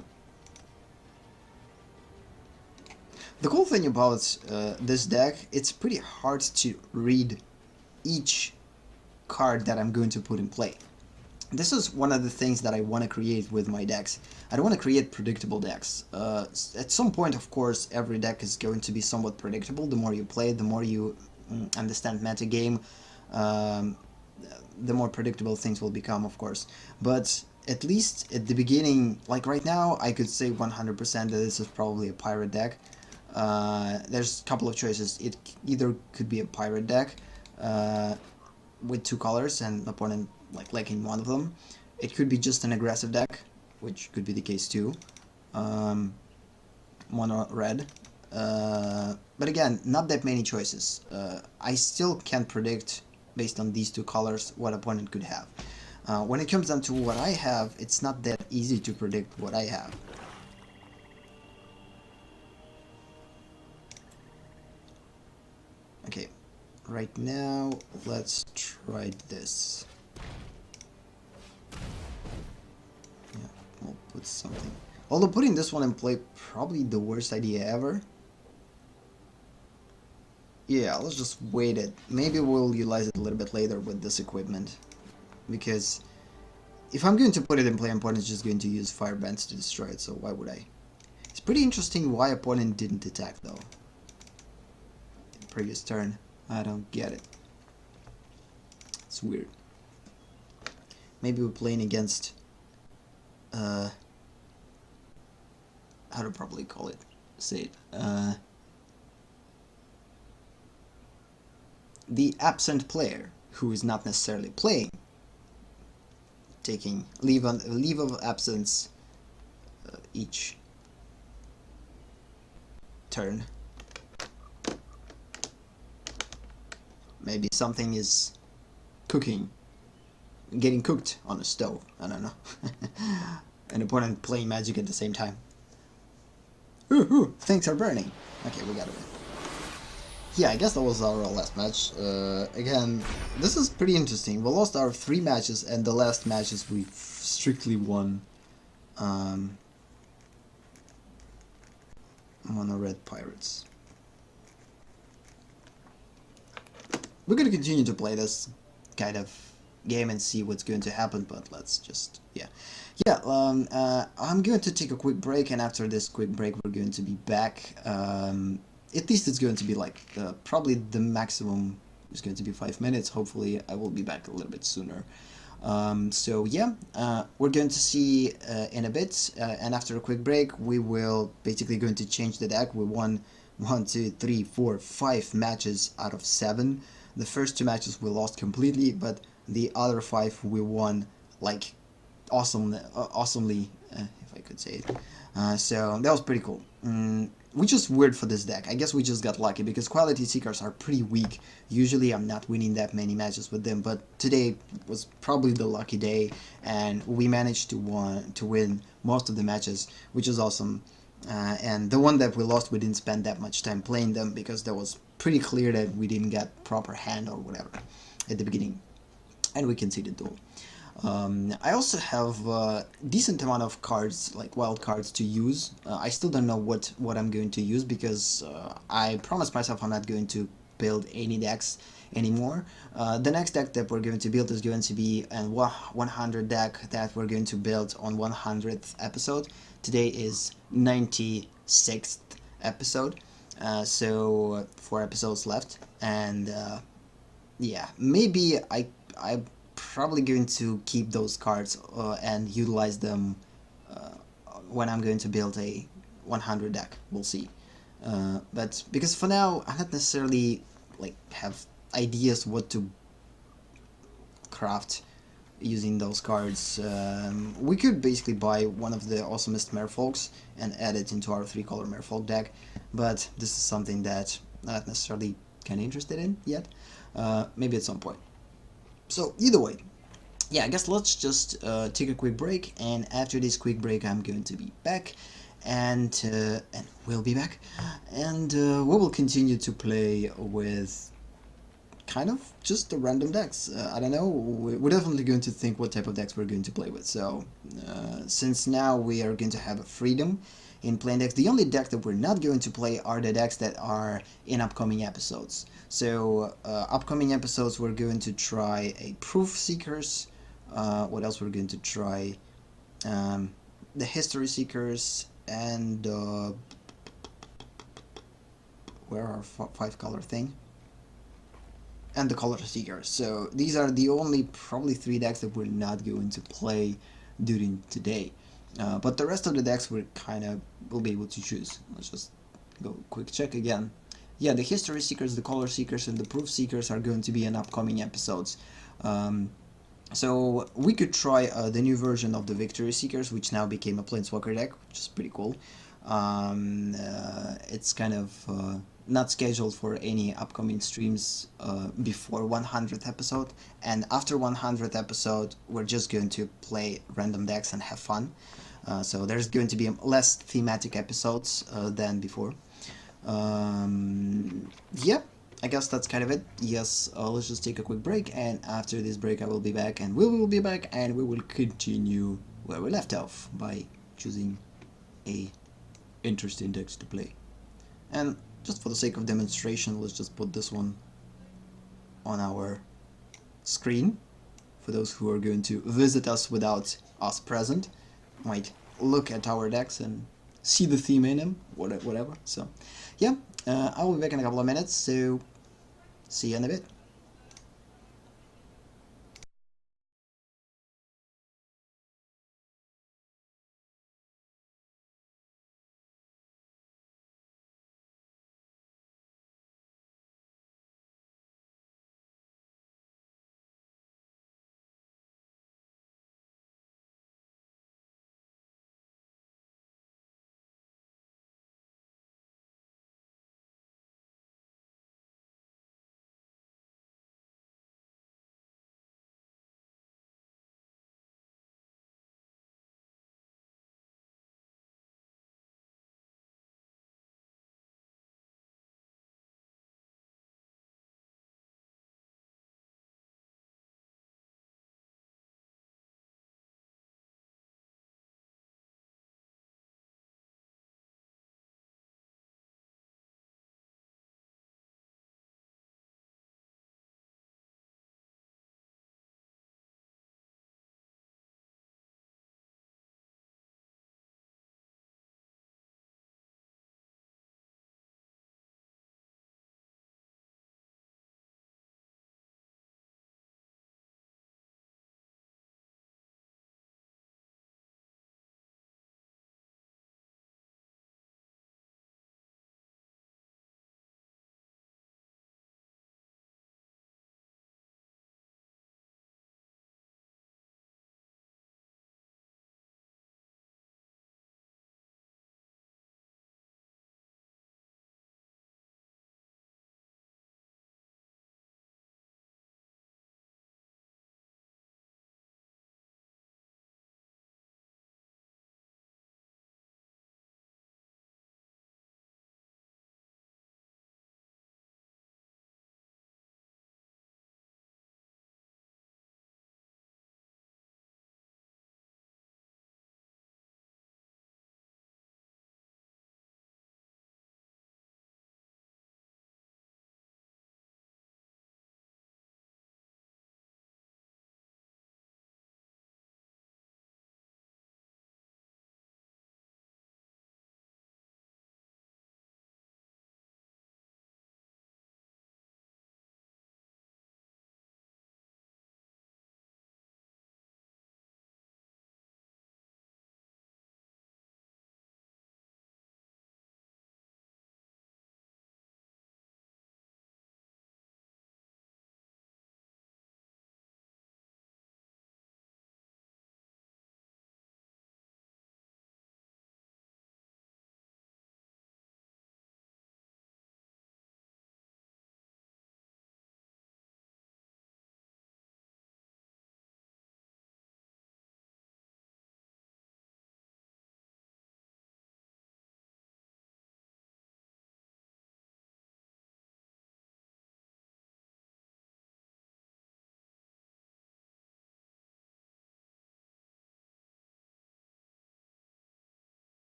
The cool thing about this deck, it's pretty hard to read each card that I'm going to put in play. This is one of the things that I want to create with my decks. I don't want to create predictable decks. At some point, of course, every deck is going to be somewhat predictable. The more you play, the more you understand metagame, the more predictable things will become, of course. But at least at the beginning, like right now, I could say 100% that this is probably a pirate deck. There's a couple of choices. It either could be a pirate deck with two colors and opponent liking one of them. It could be just an aggressive deck, which could be the case too. Mono red. But again, not that many choices. I still can't predict, based on these two colors, what opponent could have. When it comes down to what I have, it's not that easy to predict what I have. Okay, right now, let's try this. Yeah, we'll put something. Although putting this one in play, probably the worst idea ever. Yeah, let's just wait it. Maybe we'll utilize it a little bit later with this equipment. Because if I'm going to put it in play, opponent is just going to use fire bands to destroy it, so why would I? It's pretty interesting why opponent didn't attack though. Previous turn. I don't get it. It's weird. Maybe we're playing against how to probably call it, say it, the absent player who is not necessarily playing, taking leave of absence each turn. Maybe something is cooking, getting cooked on a stove, I don't know. An opponent playing Magic at the same time. Ooh, things are burning. Okay, we got it. Yeah, I guess that was our last match. Again, this is pretty interesting. We lost our 3 matches, and the last matches we strictly won. Mono red pirates. We're gonna continue to play this kind of game and see what's going to happen, but let's just, I'm going to take a quick break, and after this quick break we're going to be back. At least it's going to be like probably the maximum is going to be 5 minutes. Hopefully I will be back a little bit sooner. We're going to see in a bit, and after a quick break we will basically going to change the deck. We won 1, 2, 3, 4, 5 matches out of 7. The first 2 matches we lost completely, but the other 5 we won like awesomely, if I could say it. So that was pretty cool. Which is weird for this deck. I guess we just got lucky because Quality Seekers are pretty weak. Usually I'm not winning that many matches with them, but today was probably the lucky day, and we managed to win most of the matches, which is awesome. And the one that we lost, we didn't spend that much time playing them because that was pretty clear that we didn't get proper hand or whatever at the beginning, and we conceded duel. I also have a decent amount of cards, like wild cards, to use. I still don't know what I'm going to use because I promised myself I'm not going to build any decks anymore. The next deck that we're going to build is going to be a 100 deck that we're going to build on 100th episode. Today is 96th episode, so 4 episodes left, and yeah, maybe I probably going to keep those cards and utilize them when I'm going to build a 100 deck. We'll see. But because for now I don't necessarily like have ideas what to craft using those cards. We could basically buy one of the awesomest merfolks and add it into our 3-color merfolk deck, but this is something that I'm not necessarily kind of interested in yet. Maybe at some point. So either way, yeah, I guess let's just take a quick break, and after this quick break I'm going to be back, and we'll be back, and we will continue to play with kind of just the random decks. I don't know, we're definitely going to think what type of decks we're going to play with. So since now we are going to have a freedom in playing decks, the only deck that we're not going to play are the decks that are in upcoming episodes. So upcoming episodes we're going to try a Proof Seekers. What else we're going to try? The History Seekers, and where are 5-color thing? And the Color Seekers. So these are the only probably 3 decks that we're not going to play during today. But the rest of the decks we're kind of will be able to choose. Let's just go quick check again. Yeah, the History Seekers, the Color Seekers, and the Proof Seekers are going to be in upcoming episodes. So we could try the new version of the Victory Seekers, which now became a Planeswalker deck, which is pretty cool. It's kind of not scheduled for any upcoming streams before 100th episode, and after 100th episode we're just going to play random decks and have fun. So there's going to be less thematic episodes than before. Yeah, I guess that's kind of it. Yes, let's just take a quick break, and after this break I will be back, and we will be back, and we will continue where we left off by choosing a interesting decks to play. And just for the sake of demonstration, let's just put this one on our screen for those who are going to visit us without us present. Might look at our decks and see the theme in them, whatever. So yeah, I'll be back in a couple of minutes, so see you in a bit.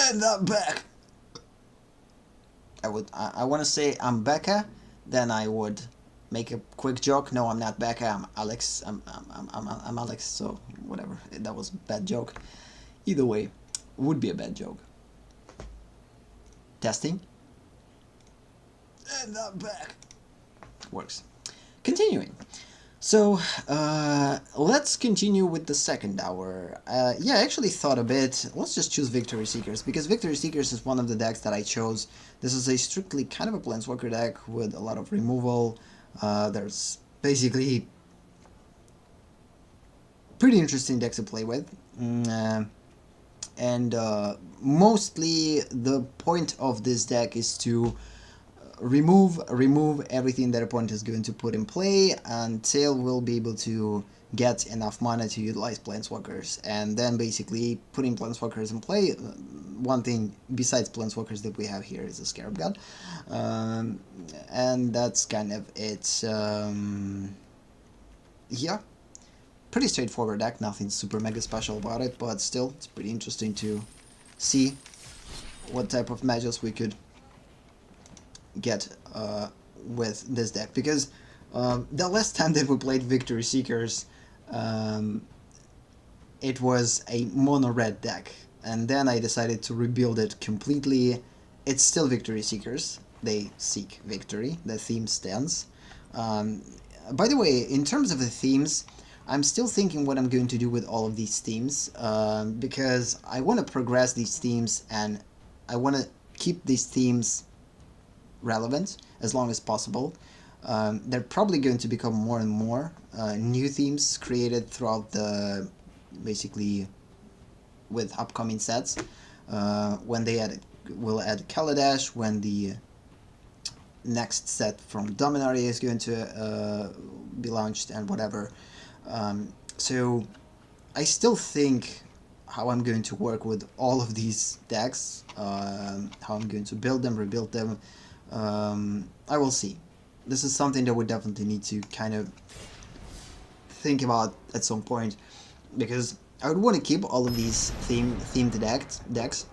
And I'm back. I want to say I'm Becca, then I would make a quick joke. No, I'm not Becca. I'm Alex. I'm Alex. So whatever. That was a bad joke. Either way, would be a bad joke. Testing. And I'm back. Works. Continuing. So, let's continue with the second hour. Yeah, I actually thought a bit. Let's just choose Victory Seekers, because Victory Seekers is one of the decks that I chose. This is a strictly kind of a Planeswalker deck with a lot of removal. There's basically pretty interesting decks to play with. And mostly the point of this deck is to remove everything that opponent is going to put in play until we'll be able to get enough mana to utilize Planeswalkers, and then basically putting Planeswalkers in play. One thing besides Planeswalkers that we have here is a Scarab God, and that's kind of it. Yeah, pretty straightforward deck, nothing super mega special about it, but still it's pretty interesting to see what type of matches we could get with this deck, because the last time that we played Victory Seekers, it was a mono red deck, and then I decided to rebuild it completely. It's still Victory Seekers, they seek victory, the theme stands. By the way, in terms of the themes, I'm still thinking what I'm going to do with all of these themes, because I want to progress these themes and I want to keep these themes relevant as long as possible. They're probably going to become more and more new themes created throughout the, basically, with upcoming sets. When they will add Kaladesh, when the next set from Dominaria is going to be launched, and whatever. So I still think how I'm going to work with all of these decks, how I'm going to build them, rebuild them. I will see. This is something that we definitely need to kind of think about at some point, because I would want to keep all of these themed decks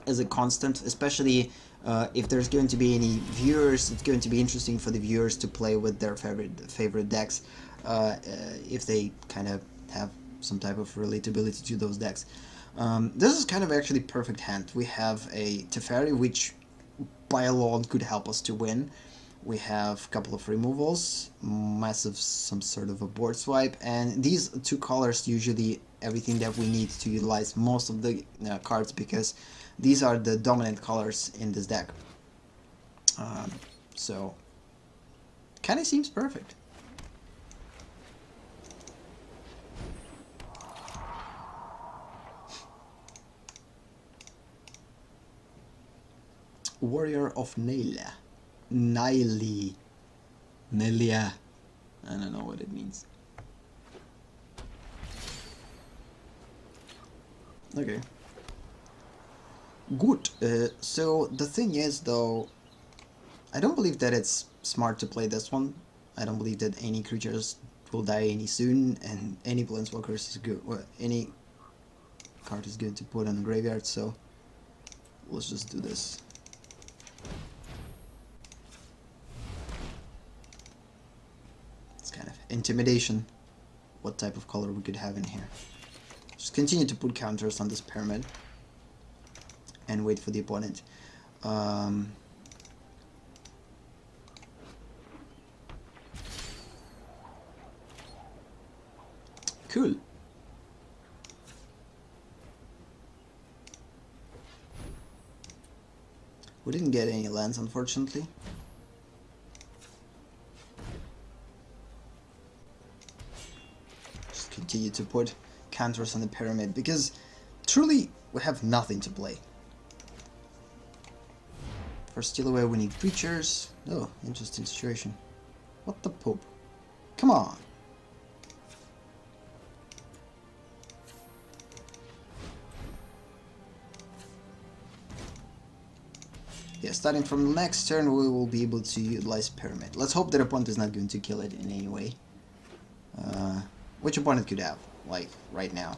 as a constant, especially if there's going to be any viewers. It's going to be interesting for the viewers to play with their favorite decks, if they kind of have some type of relatability to those decks. This is kind of actually perfect hand. We have a Teferi, which by alone could help us to win. We have a couple of removals, massive some sort of a board swipe, and these two colors usually everything that we need to utilize most of the cards, because these are the dominant colors in this deck. So kind of seems perfect. Warrior of Nelia. Nelia. I don't know what it means. Okay. Good. So the thing is, though, I don't believe that it's smart to play this one. I don't believe that any creatures will die any soon, and any Planeswalkers is good. Well, any card is good to put in the graveyard. So let's just do this. Kind of intimidation, what type of color we could have in here. Just continue to put counters on this pyramid and wait for the opponent. Cool. We didn't get any lands, unfortunately. Continue to put counters on the pyramid, because truly we have nothing to play. For Steal Away we need creatures. Oh, interesting situation. What the poop? Come on! Yeah, starting from the next turn we will be able to utilize pyramid. Let's hope that opponent is not going to kill it in any way. Which opponent could have, like, right now?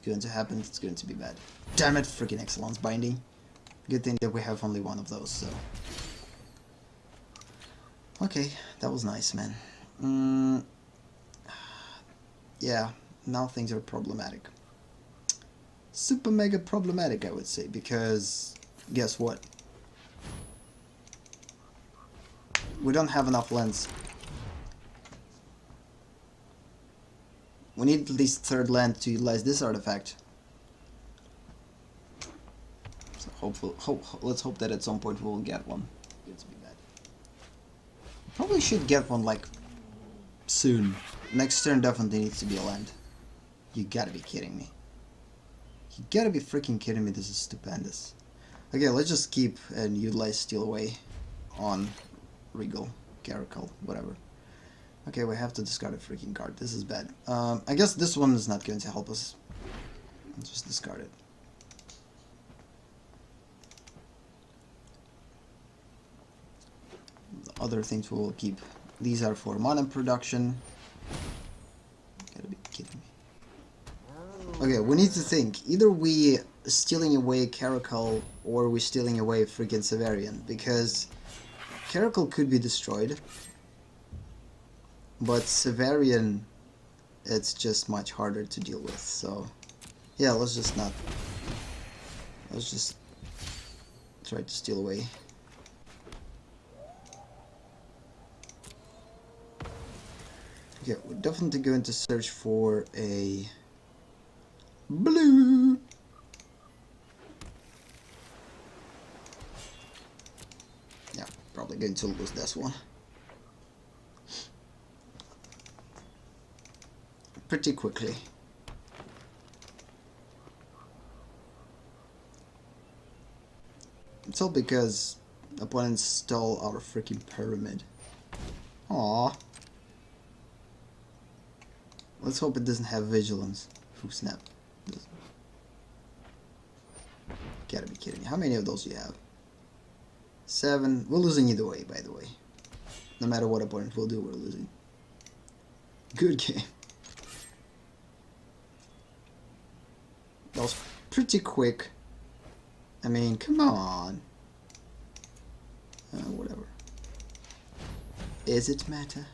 going to happen, it's going to be bad. Damn it, freaking Excellence Binding. Good thing that we have only one of those, so... Okay, that was nice, man. Yeah, now things are problematic. Super mega problematic, I would say, because... Guess what? We don't have enough lands. We need at least third land to utilize this artifact. So let's hope that at some point we will get one. It's be bad. Probably should get one like soon. Next turn definitely needs to be a land. You gotta be kidding me. You gotta be freaking kidding me. This is stupendous. Okay, let's just keep and utilize Steal Away on Regal, Caracal, whatever. Okay, we have to discard a freaking card. This is bad. I guess this one is not going to help us. Let's just discard it. The other things we will keep. These are for mana production. Gotta be kidding me. Okay, we need to think. Either we stealing away Caracal or we stealing away freaking Severian, because Caracal could be destroyed. But Severian, it's just much harder to deal with, so yeah, let's just not. Let's just try to steal away. Okay, we're definitely going to search for a blue. Yeah, probably going to lose this one. Pretty quickly. It's all because opponents stole our freaking pyramid. Aww. Let's hope it doesn't have vigilance. Ooh, snap. Gotta be kidding me. How many of those do you have? 7. We're losing either way, by the way. No matter what opponent will do, we're losing. Good game. That was pretty quick. I mean, come on. Whatever. Is it matter?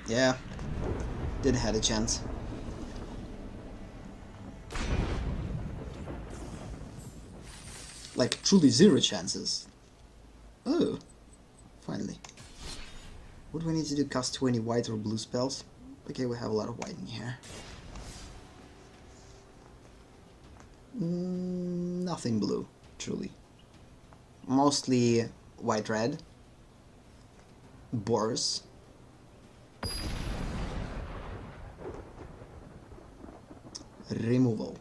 Yeah. Didn't have a chance. Like, truly 0 chances. Oh. Finally. What do we need to do? Cast 20 white or blue spells? Okay, we have a lot of white in here. Nothing blue, truly. Mostly white-red. Boros. Removal.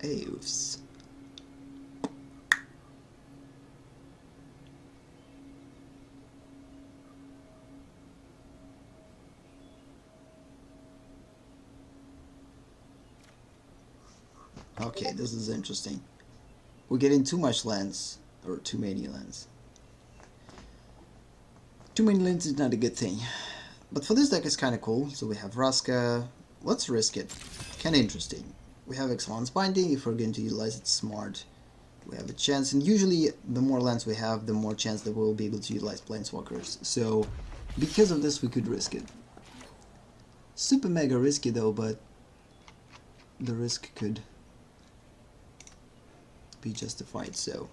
Oofs. Okay, this is interesting. We're getting too much lands, or too many lands. Too many lands is not a good thing. But for this deck it's kinda cool. So we have Raska. Let's risk it. Kinda interesting. We have Excellence Binding. If we're going to utilize it smart, we have a chance. And usually the more lands we have, the more chance that we'll be able to utilize Planeswalkers. So because of this we could risk it. Super mega risky though, but the risk could be justified, so.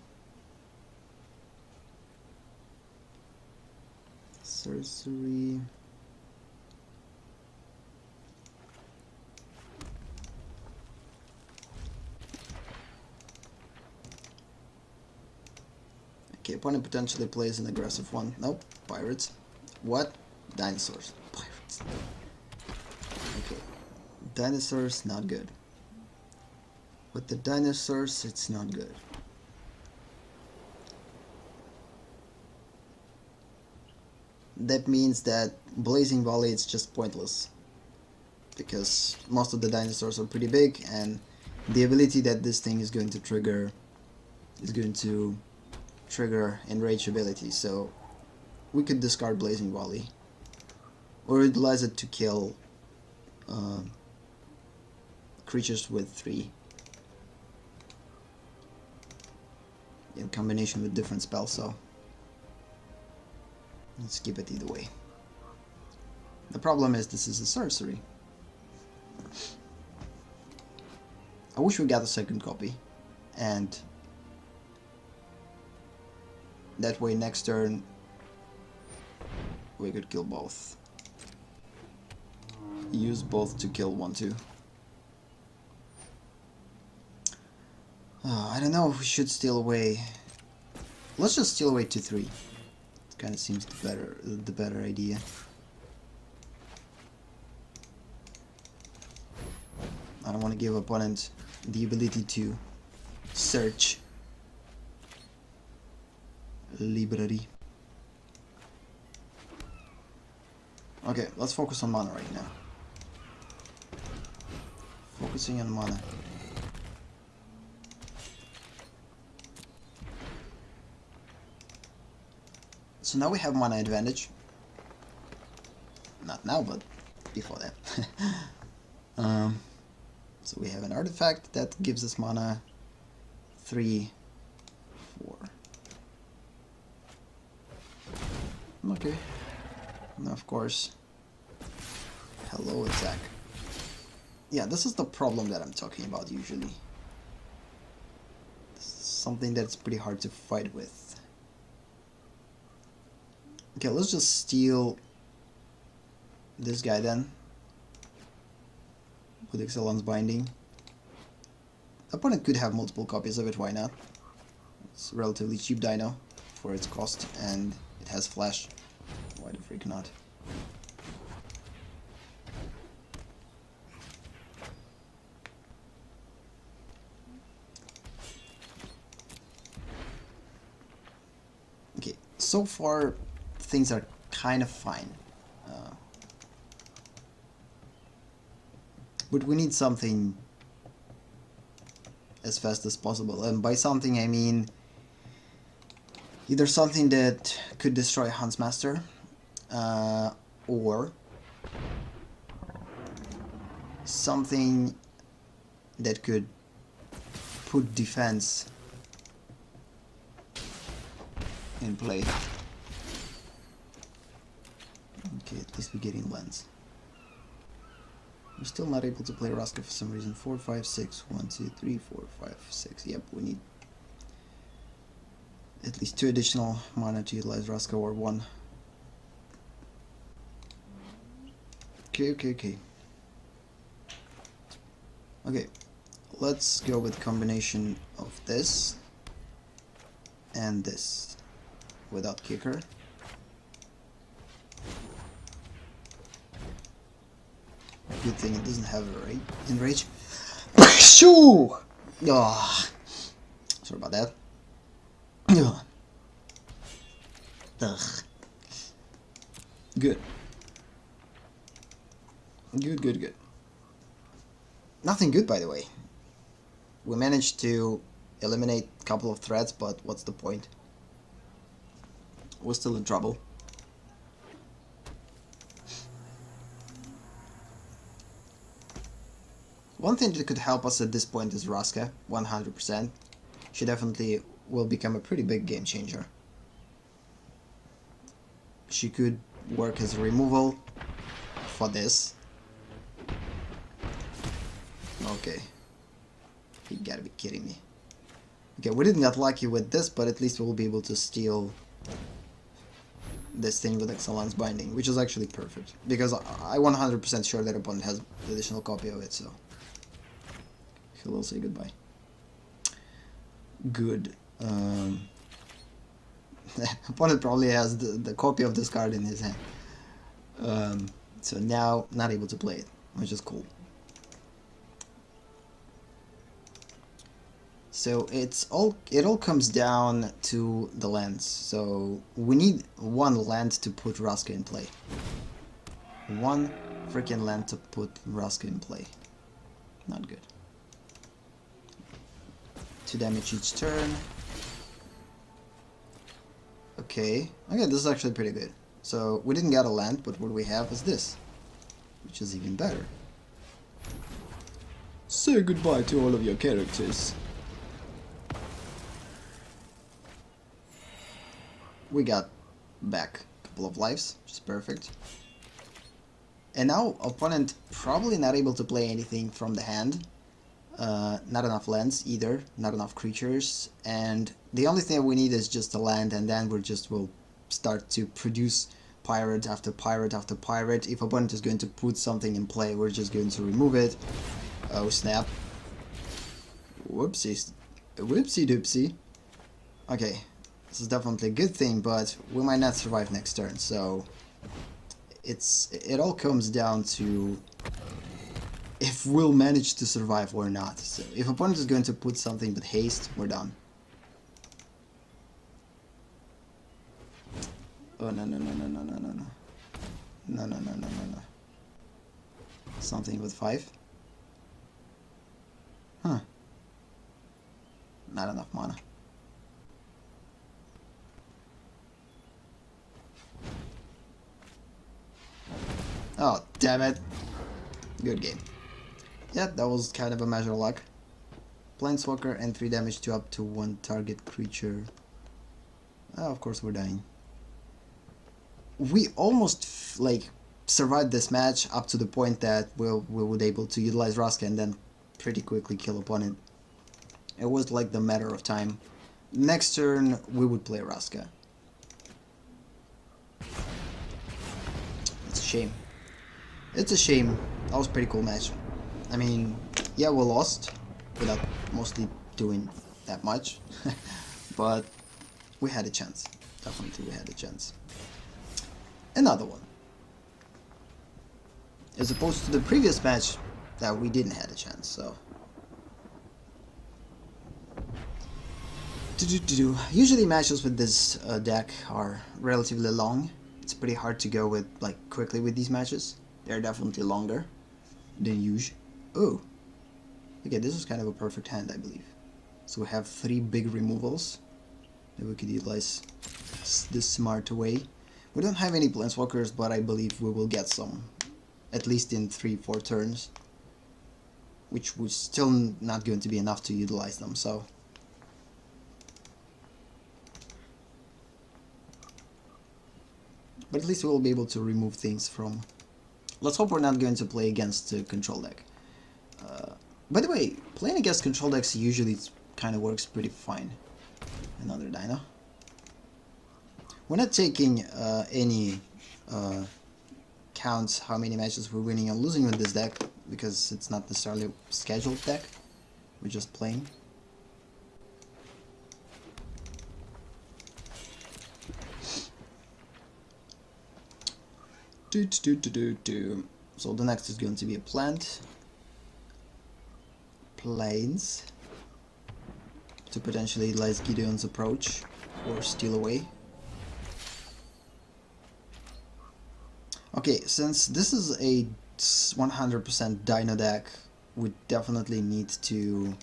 Sorcery. Okay, opponent potentially plays an aggressive one. Nope, pirates. What? Dinosaurs. Pirates. Okay. Dinosaurs, not good. With the dinosaurs, it's not good. That means that Blazing Volley is just pointless. Because most of the dinosaurs are pretty big, and the ability that this thing is going to trigger is going to trigger enrage ability, so we could discard Blazing Volley or utilize it to kill creatures with 3 in combination with different spells, so let's keep it either way. The problem is this is a sorcery. I wish we got a second copy, and that way next turn we could kill both. Use both to kill 1/2. I don't know if we should steal away. Let's just steal away 2/3. It kind of seems the better idea. I don't want to give opponent the ability to search library. Okay, let's focus on mana right now. Focusing on mana. So now we have mana advantage. Not now, but before that. So we have an artifact that gives us mana 3, 4. Okay. And of course, hello attack. Yeah, this is the problem that I'm talking about usually. This is something that's pretty hard to fight with. Okay, let's just steal this guy then. With Excellence Binding. Opponent could have multiple copies of it, why not? It's a relatively cheap dino for its cost, and it has flash. Why the freak not? Okay, so far things are kind of fine. But we need something as fast as possible, and by something I mean either something that could destroy Huntsmaster, or something that could put defense in play. Okay, at least we're getting lands. We're still not able to play Raska for some reason. 4, 5, 6. 1, 2, 3, 4, 5, 6. Yep, we need at least 2 additional mana to utilize Raska, or 1. Okay. Okay, let's go with combination of this and this without kicker. Good thing it doesn't have a enrage. Shoo! Oh, sorry about that. Ugh. Good. Good. Nothing good, by the way. We managed to eliminate a couple of threats, but what's the point? We're still in trouble. One thing that could help us at this point is Raska, 100%. She definitely will become a pretty big game changer. She could work as a removal for this. Okay. You gotta be kidding me. Okay, we didn't get lucky with this, but at least we'll be able to steal this thing with Excellence Binding, which is actually perfect. Because I'm 100% sure that opponent has an additional copy of it, so he'll say goodbye. Good. Opponent probably has the copy of this card in his hand. So now not able to play it, which is cool. So it all comes down to the lands. So we need one land to put Raska in play. One freaking land to put Raska in play. Not good. 2 damage each turn. Okay, this is actually pretty good. So we didn't get a land, but what we have is this, which is even better. Say goodbye to all of your characters. We got back a couple of lives, which is perfect. And now opponent probably not able to play anything from the hand. Not enough lands either, not enough creatures, and the only thing we need is just a land, and then we'll start to produce pirate after pirate after pirate. If opponent is going to put something in play, we're just going to remove it. Oh snap. Whoopsie doopsie. Okay, this is definitely a good thing, but we might not survive next turn, so it all comes down to if we'll manage to survive or not. So if opponent is going to put something with haste, we're done. Oh no. No. Something with 5. Huh. Not enough mana. Oh, damn it. Good game. Yeah, that was kind of a measure of luck. Planeswalker and 3 damage to up to 1 target creature. Oh, of course we're dying. We almost survived this match up to the point that we would able to utilize Raska and then pretty quickly kill opponent. It was like the matter of time. Next turn we would play Raska. It's a shame. It's a shame. That was a pretty cool match. I mean, yeah, we lost without mostly doing that much, but we had a chance. Definitely we had a chance. Another one. As opposed to the previous match that we didn't have a chance, so. Usually matches with this deck are relatively long. It's pretty hard to go with quickly with these matches. They're definitely longer than usual. Oh, okay, this is kind of a perfect hand, I believe. So we have 3 big removals that we could utilize this smart way. We don't have any planeswalkers, but I believe we will get some, at least in 3-4 turns, which was still not going to be enough to utilize them. So. But at least we'll be able to remove things from. Let's hope we're not going to play against a control deck. By the way, playing against control decks usually kind of works pretty fine. Another dino. We're not taking any counts how many matches we're winning and losing with this deck, because it's not necessarily a scheduled deck. We're just playing. So the next is going to be a plant. Planes. To potentially utilize Gideon's approach or steal away. Okay, since this is a 100% Dino deck, we definitely need to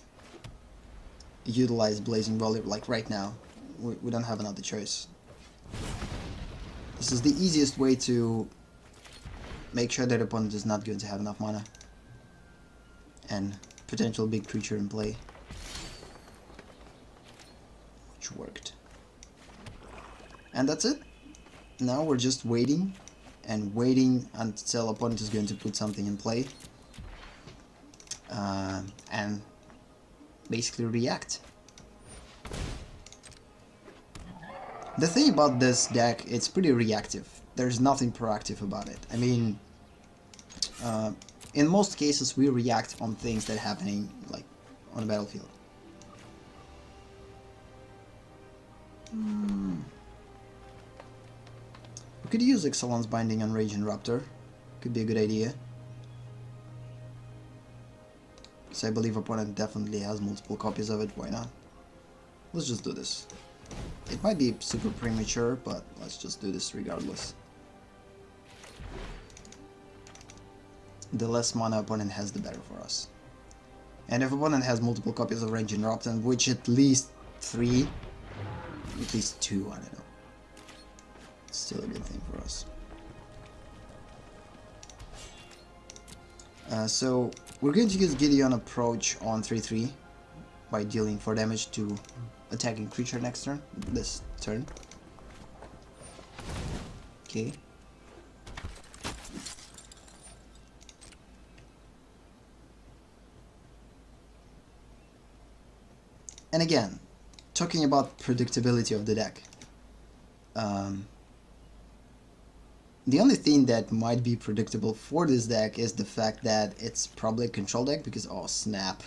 utilize Blazing Volley right now. We don't have another choice. This is the easiest way to make sure that opponent is not going to have enough mana. And potential big creature in play. Which worked. And that's it. Now we're just waiting and waiting until opponent is going to put something in play. And basically react. The thing about this deck, it's pretty reactive. There's nothing proactive about it. I mean, in most cases we react on things that are happening on the battlefield. We could use Excellence Binding on Raging Raptor. Could be a good idea. So I believe opponent definitely has multiple copies of it, why not? Let's just do this. It might be super premature, but let's just do this regardless. The less mana opponent has, the better for us. And if opponent has multiple copies of Raging Raptor, which at least 3, at least 2, I don't know. Still a good thing for us. So we're going to use Gideon approach on 3/3 by dealing 4 damage to attacking creature next turn. This turn. Okay. And again, talking about predictability of the deck. The only thing that might be predictable for this deck is the fact that it's probably a control deck because, oh snap,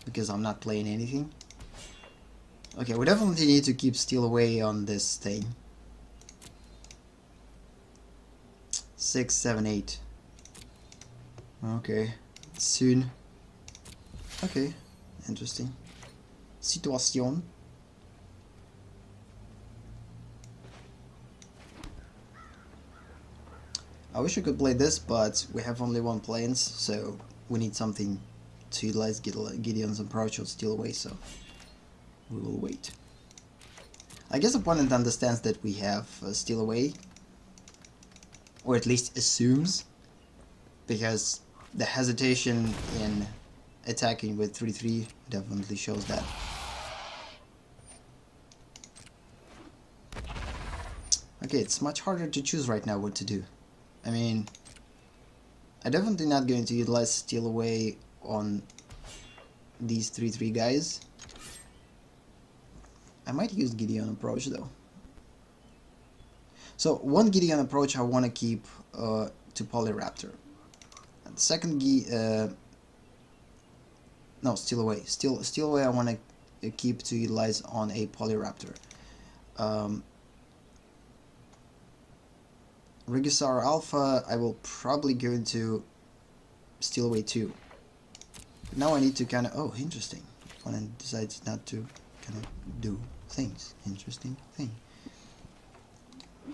because I'm not playing anything. Okay, we definitely need to keep Steal Away on this thing. 6, 7, 8. Okay, soon. Okay, interesting. Situation. I wish I could play this, but we have only 1 planes, so we need something to utilize Gideon's approach or Steal Away, so we will wait. I guess opponent understands that we have Steal Away, or at least assumes, because the hesitation in attacking with 3/3 definitely shows that. Okay, it's much harder to choose right now what to do. I mean, I'm definitely not going to utilize Steal Away on these 3/3 guys. I might use Gideon approach though. So one Gideon approach I want to keep to Polyraptor. And the second no, Steal Away. Steal Away I want to keep to utilize on a Polyraptor. Regisaur Alpha, I will probably go into Steal Away too. But now I need to kind of... Oh, interesting. Opponent decides not to kind of do things. Interesting thing.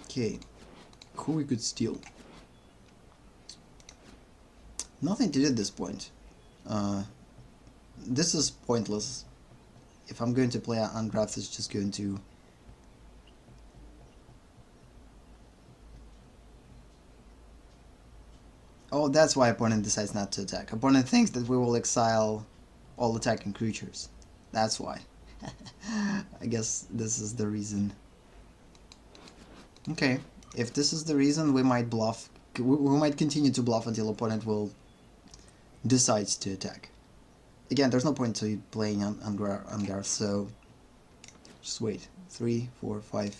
Okay. Who we could steal? Nothing to do at this point. This is pointless. If I'm going to play Ungraft, it's just going to... Oh, that's why opponent decides not to attack. Opponent thinks that we will exile all attacking creatures. That's why. I guess this is the reason. Okay, if this is the reason, we might bluff. We might continue to bluff until opponent will decides to attack. Again, there's no point to playing Ungarth, so just wait. 3, 4, 5.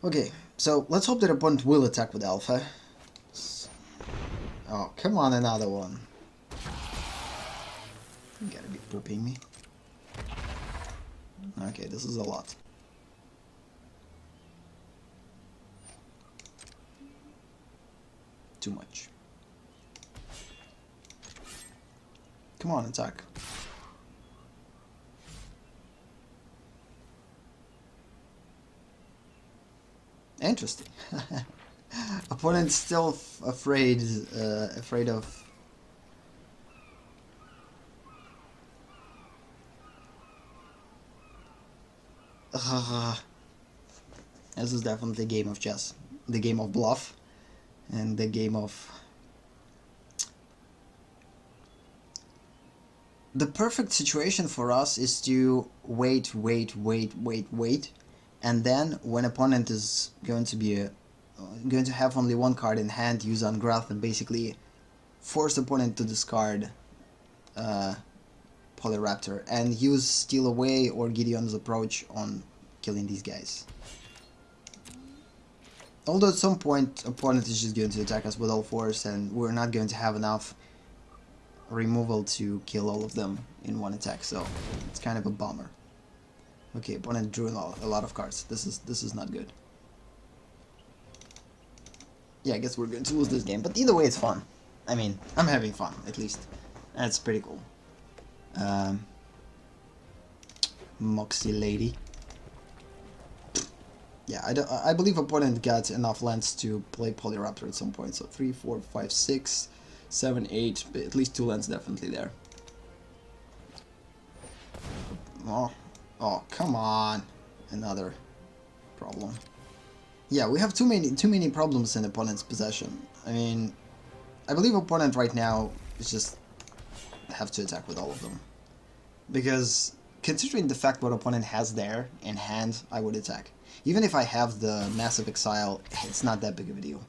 Okay, so let's hope that opponent will attack with Alpha. Oh, come on, another one. You gotta be pooping me. Okay, this is a lot. Too much. Come on, attack. Interesting. Opponent's still afraid of... This is definitely a game of chess. The game of bluff. And the game of... The perfect situation for us is to wait. And then when opponent is going to have only 1 card in hand, use Ungraft and basically force opponent to discard Polyraptor and use Steal Away or Gideon's approach on killing these guys. Although at some point opponent is just going to attack us with all force and we're not going to have enough removal to kill all of them in 1 attack, so it's kind of a bummer. Okay, opponent drew a lot of cards. This is not good. Yeah, I guess we're going to lose this game, but either way it's fun. I mean, I'm having fun, at least. That's pretty cool. Moxie Lady. Yeah, I believe opponent got enough lands to play Polyraptor at some point. So 3, 4, 5, 6, 7, 8, at least 2 lands definitely there. Oh, oh, come on. Another problem. Yeah, we have too many problems in opponent's possession. I mean, I believe opponent right now is just have to attack with all of them. Because considering the fact what opponent has there in hand, I would attack. Even if I have the Massive Exile, it's not that big of a deal.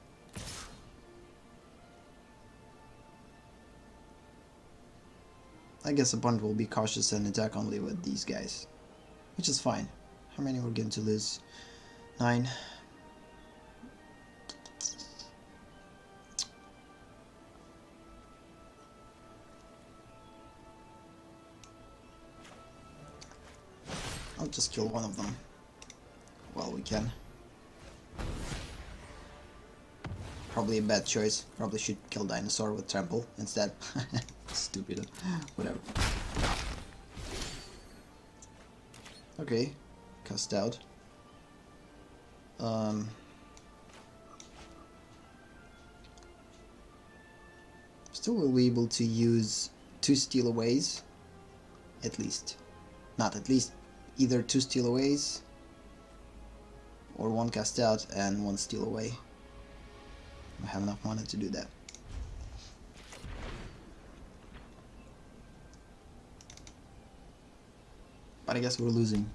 I guess opponent will be cautious and attack only with these guys. Which is fine. How many we're going to lose? 9. I'll just kill one of them while we can. Probably a bad choice. Probably should kill dinosaur with trample instead. Stupid. Whatever. Okay. Cast out. Still will be able to use 2 steal aways. At least. Not at least. Either 2 steal aways or 1 cast out and 1 steal away. I have enough mana to do that. But I guess we're losing.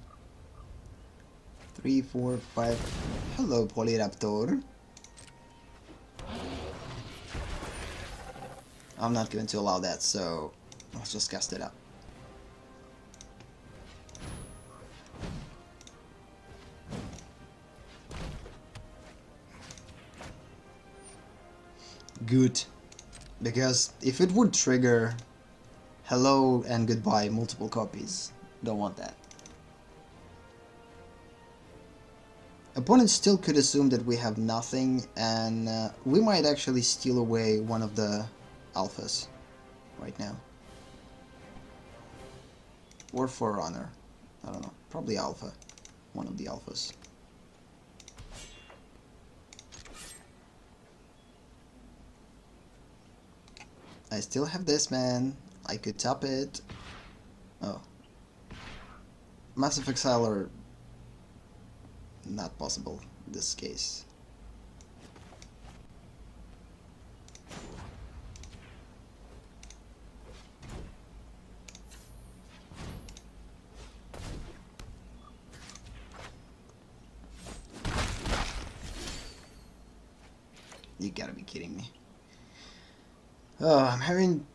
3, 4, 5. Hello, Polyraptor. I'm not going to allow that, so let's just cast it out. Good, because if it would trigger hello and goodbye multiple copies, don't want that. Opponents still could assume that we have nothing, and we might actually steal away one of the alphas right now. Or Forerunner. I don't know. Probably alpha. One of the alphas. I still have this, man. I could tap it. Oh. Massive Exile or not possible in this case. You gotta be kidding me. Oh, I'm having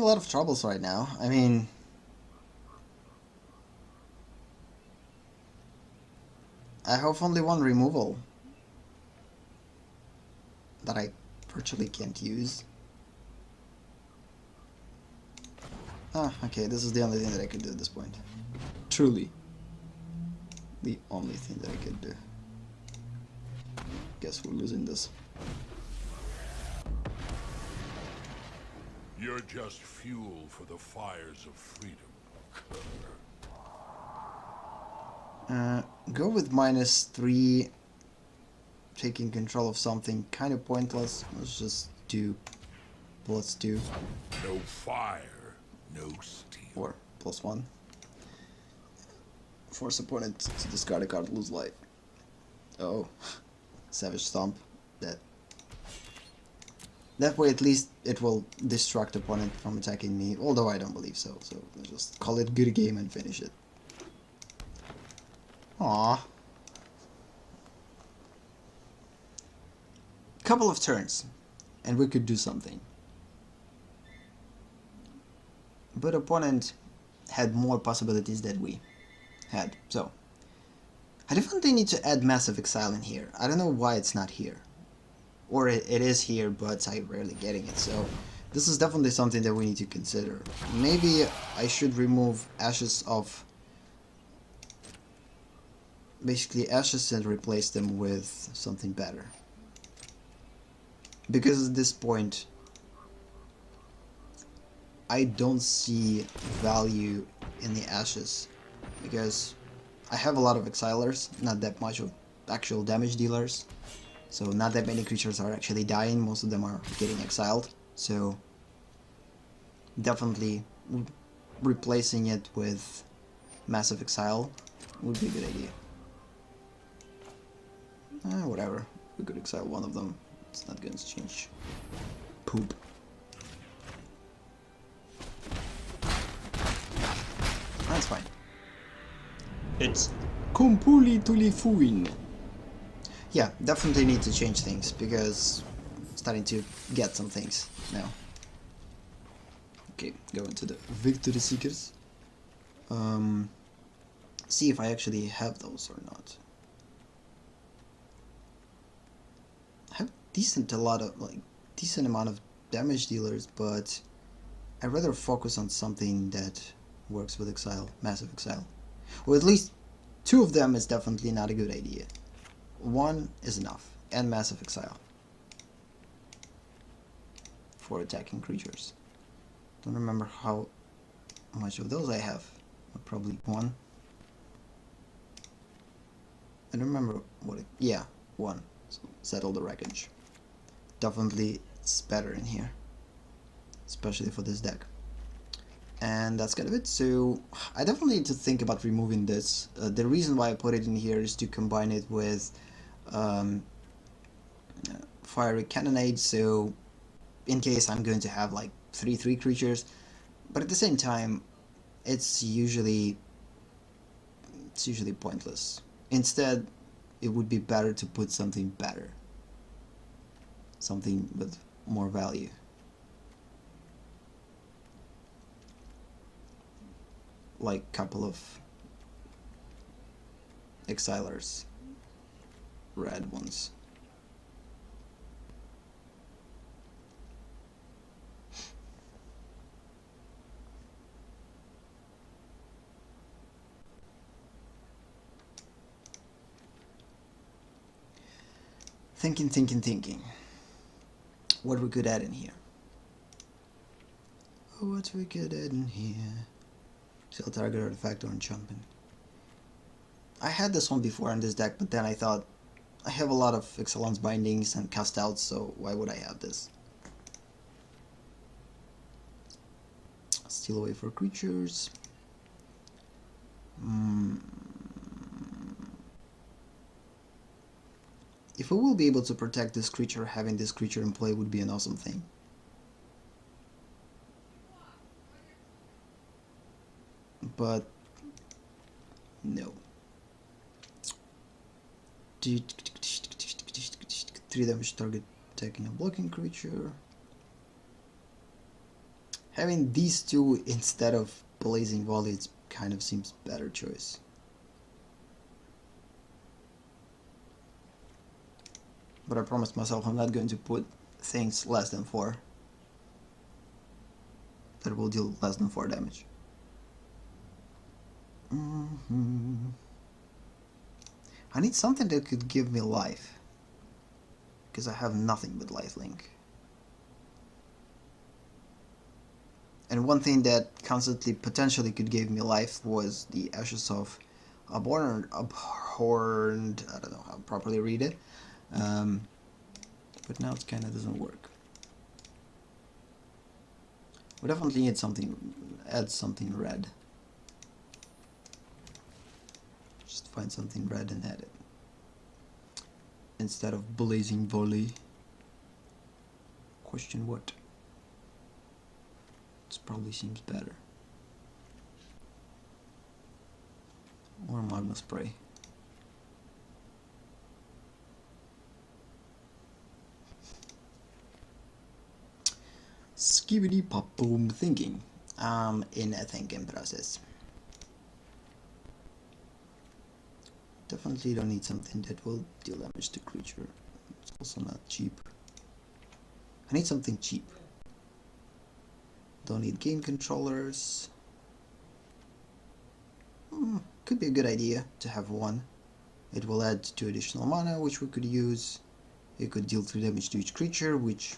a lot of troubles right now. I mean, I have only 1 removal that I virtually can't use. Ah, okay, this is the only thing that I could do at this point. Truly. The only thing that I could do. Guess we're losing this. You're just fuel for the fires of freedom. Go with -3. Taking control of something kind of pointless. Let's just do +2. No fire, no steel. Or +1. Force opponent to discard a card, lose life. Oh. Savage Stomp. That way at least it will distract opponent from attacking me, although I don't believe so, so let's just call it good game and finish it. Aww. Couple of turns, and we could do something. But opponent had more possibilities than we had, so I definitely need to add Massive Exile in here. I don't know why it's not here. Or it is here, but I'm rarely getting it, so this is definitely something that we need to consider. Maybe I should remove Ashes of... basically Ashes and replace them with something better. Because at this point, I don't see value in the Ashes. Because I have a lot of Exilers, not that much of actual damage dealers. So not that many creatures are actually dying, most of them are getting exiled. So definitely replacing it with Massive Exile would be a good idea. Whatever. We could exile one of them. It's not going to change. Poop. That's fine. It's completely fine. Yeah, definitely need to change things because I'm starting to get some things now. Okay, go into the Victory Seekers. See if I actually have those or not. I have decent amount of damage dealers, but I'd rather focus on something that works with Exile, Massive Exile. Or at least two of them is definitely not a good idea. One is enough, and Massive Exile for attacking creatures. Don't remember how much of those I have. Probably one. I don't remember what it... yeah, one. So settle the wreckage. Definitely it's better in here, especially for this deck. And that's kind of it. So I definitely need to think about removing this. The reason why I put it in here is to combine it with Fiery Cannonade, so in case I'm going to have like 3/3 creatures, but at the same time it's usually pointless. Instead, it would be better to put something better, something with more value. Like a couple of Exilers, red ones. Thinking. What we could add in here? What we could add in here? Still target artifact or enchantment. I had this one before in this deck, but then I thought I have a lot of Excellence bindings and cast outs, so why would I have this? Steal away for creatures. If we will be able to protect this creature, having this creature in play would be an awesome thing. But no. 3 damage target attacking a blocking creature. Having these two instead of Blazing Volley, it kind of seems better choice. But I promised myself I'm not going to put things less than 4 that will deal less than 4 damage. I need something that could give me life, because I have nothing with lifelink. And one thing that constantly potentially could give me life was the Ashes of Abhorrent, I don't know how to properly read it, but now it kind of doesn't work. We definitely need something, add something red. Just find something red and add it. Instead of Blazing Volley. Question what? This probably seems better. Or Magma Spray. Skibbity pop boom thinking. In a thinking process. Definitely don't need something that will deal damage to creature. It's also not cheap. I need something cheap. Don't need game controllers. Could be a good idea to have one. It will add 2 additional mana, which we could use. It could deal 3 damage to each creature, which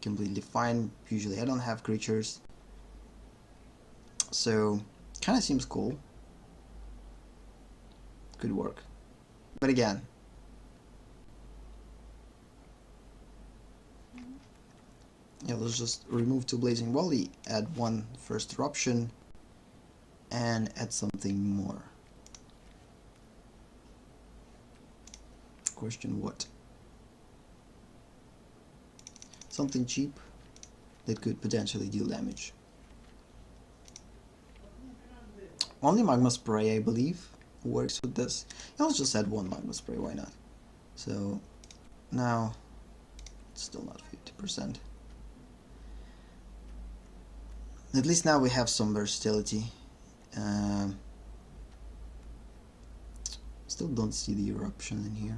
completely fine. Usually I don't have creatures. So, kinda seems cool. Could work. But again, yeah, let's just remove 2 Blazing Volley, add 1 First Eruption, and add something more. Question what? Something cheap that could potentially deal damage. Only Magma Spray, I believe, works with this. Yeah, let's just add one Magma Spray, why not? So now it's still not 50%. At least now we have some versatility. Still don't see the eruption in here.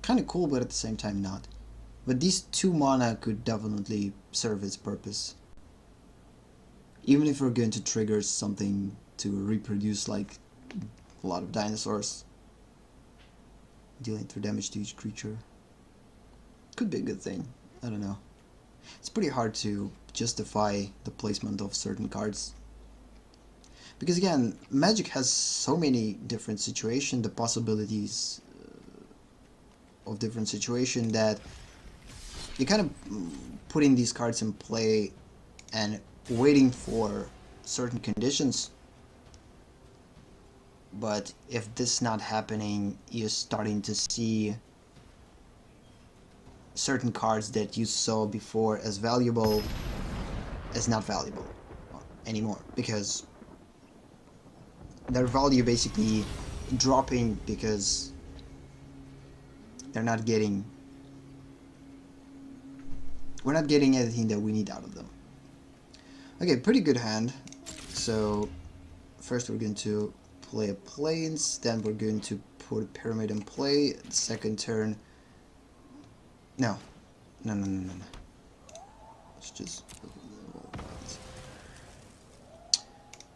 Kind of cool, but at the same time not. But these 2 mana could definitely serve its purpose. Even if we're going to trigger something to reproduce like a lot of dinosaurs. Dealing 3 damage to each creature. Could be a good thing. I don't know. It's pretty hard to justify the placement of certain cards. Because again, Magic has so many different situations, the possibilities of different situations, that you kind of putting these cards in play and waiting for certain conditions. But if this is not happening, you're starting to see certain cards that you saw before as valuable as not valuable anymore, because their value basically dropping because we're not getting anything that we need out of them. Okay, pretty good hand. So first we're going to play a plains, then we're going to put a pyramid in play. Second turn, no. Let's just,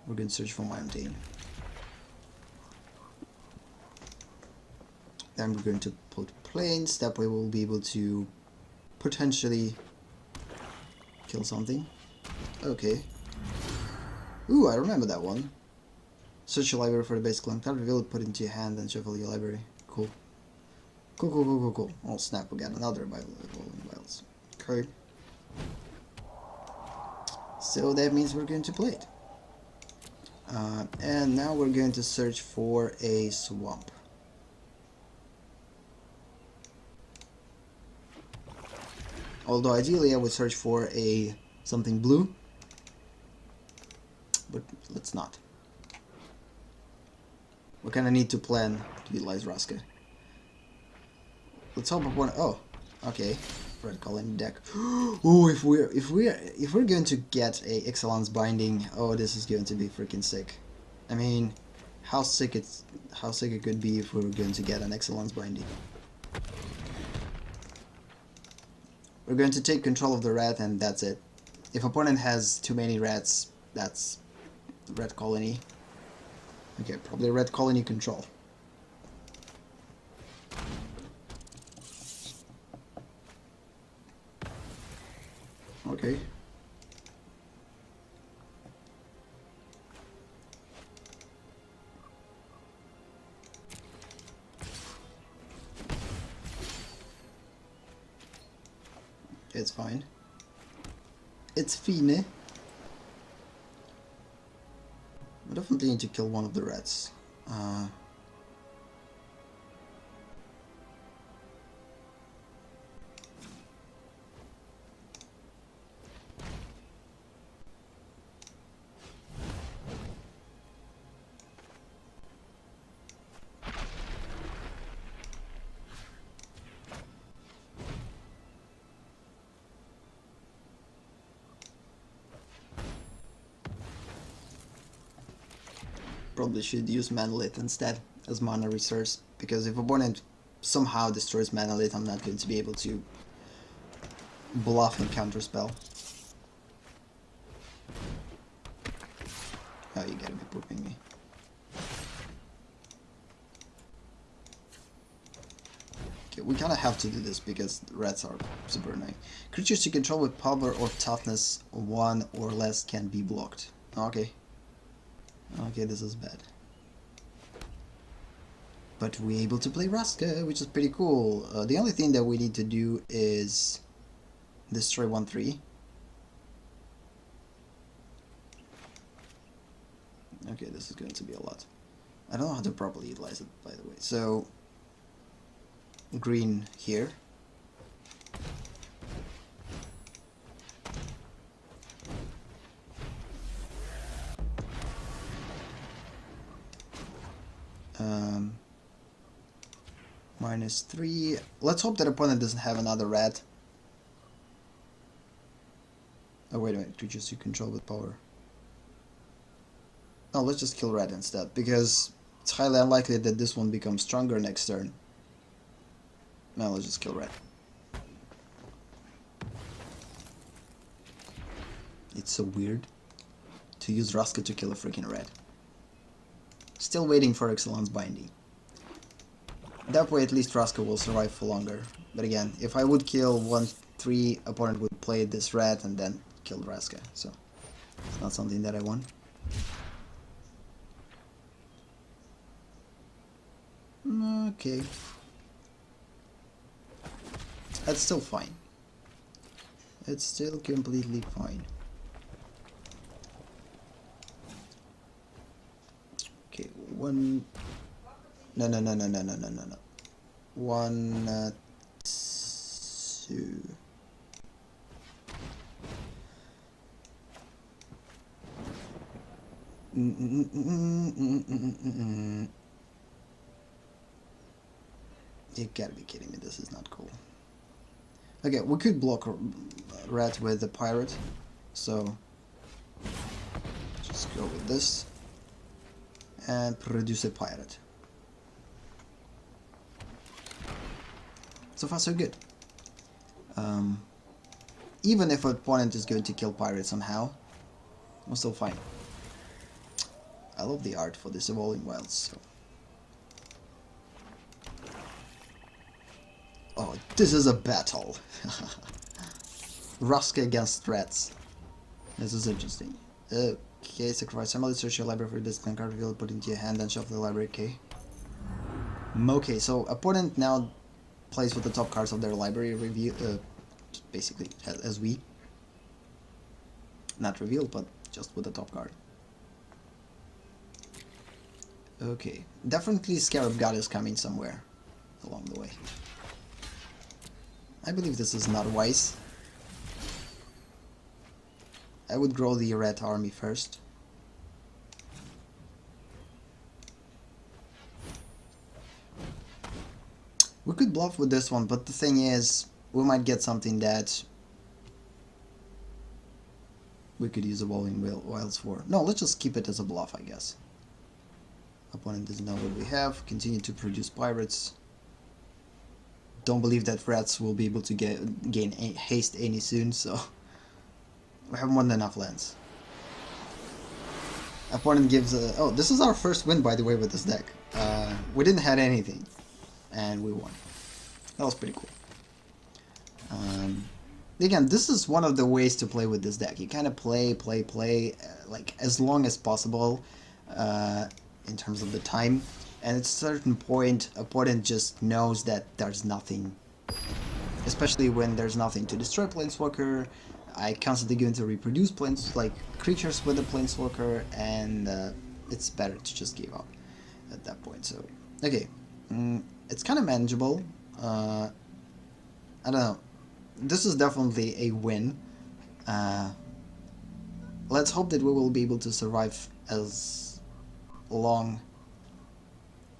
we're going to search for mountain. Then we're going to put plains. That way we'll be able to potentially kill something. Okay. Ooh, I remember that one. Search your library for the basic clan. Reveal it, put it into your hand, and shuffle your library. Cool. Cool. Oh snap, we got another vials. Okay. So that means we're going to play it. And now we're going to search for a swamp. Although ideally I would search for a something blue, but let's not. We kind of need to plan to utilize Raska. Let's hope upon. Oh, okay. Red colony deck. Oh, if we're going to get a Excellence Binding, oh, this is going to be freaking sick. I mean, how sick it could be if we were going to get an Excellence Binding. We're going to take control of the rat, and that's it. If opponent has too many rats, that's red colony. Okay, probably red colony control. Okay. It's fine. It's fine. We definitely need to kill one of the rats. Probably should use Manolith instead as mana resource, because if opponent somehow destroys Manolith, I'm not going to be able to bluff and counterspell. Oh, you gotta be pooping me. Okay, we kinda have to do this because the rats are super annoying. Creatures you control with power or toughness 1 or less can be blocked. Okay. Okay, this is bad. But we're able to play Raska, which is pretty cool. The only thing that we need to do is destroy 1/3. Okay, this is going to be a lot. I don't know how to properly utilize it, by the way. So, green here. -3. Let's hope that opponent doesn't have another red. Oh, wait a minute. Creatures you control with power. No, let's just kill red instead, because it's highly unlikely that this one becomes stronger next turn. No, let's just kill red. It's so weird to use Raska to kill a freaking red. Still waiting for Excellence Binding. That way at least Raska will survive for longer. But again, if I would kill 1/3, opponent would play this red and then kill Raska. So it's not something that I want. Okay. That's still fine. It's still completely fine. Okay, one... No. 1, 2... You gotta be kidding me, this is not cool. Okay, we could block red with the pirate, so just go with this and produce a pirate. So far so good. Even if an opponent is going to kill pirate somehow, I'm still fine. I love the art for this Evolving Wilds. So. Oh, this is a battle. Raska against threats. This is interesting. Okay, sacrifice some, search your library for this card reveal, put into your hand and shuffle the library, okay. Okay, so opponent now plays with the top cards of their library review, basically as we. Not revealed, but just with the top card. Okay, definitely Scarab God is coming somewhere along the way. I believe this is not wise. I would grow the red army first. We could bluff with this one, but the thing is, we might get something that we could use Evolving Wilds for. No, let's just keep it as a bluff, I guess. Opponent doesn't know what we have. Continue to produce pirates. Don't believe that rats will be able to gain haste any soon, so we have more than enough lands. Opponent gives a... Oh, this is our first win, by the way, with this deck. We didn't have anything, and we won. That was pretty cool. Again, this is one of the ways to play with this deck. You kind of play, like as long as possible in terms of the time. And at a certain point, opponent just knows that there's nothing. Especially when there's nothing to destroy Planeswalker. I constantly going to reproduce creatures with the Planeswalker, and it's better to just give up at that point. So, okay, it's kind of manageable. I don't know. This is definitely a win. Let's hope that we will be able to survive as long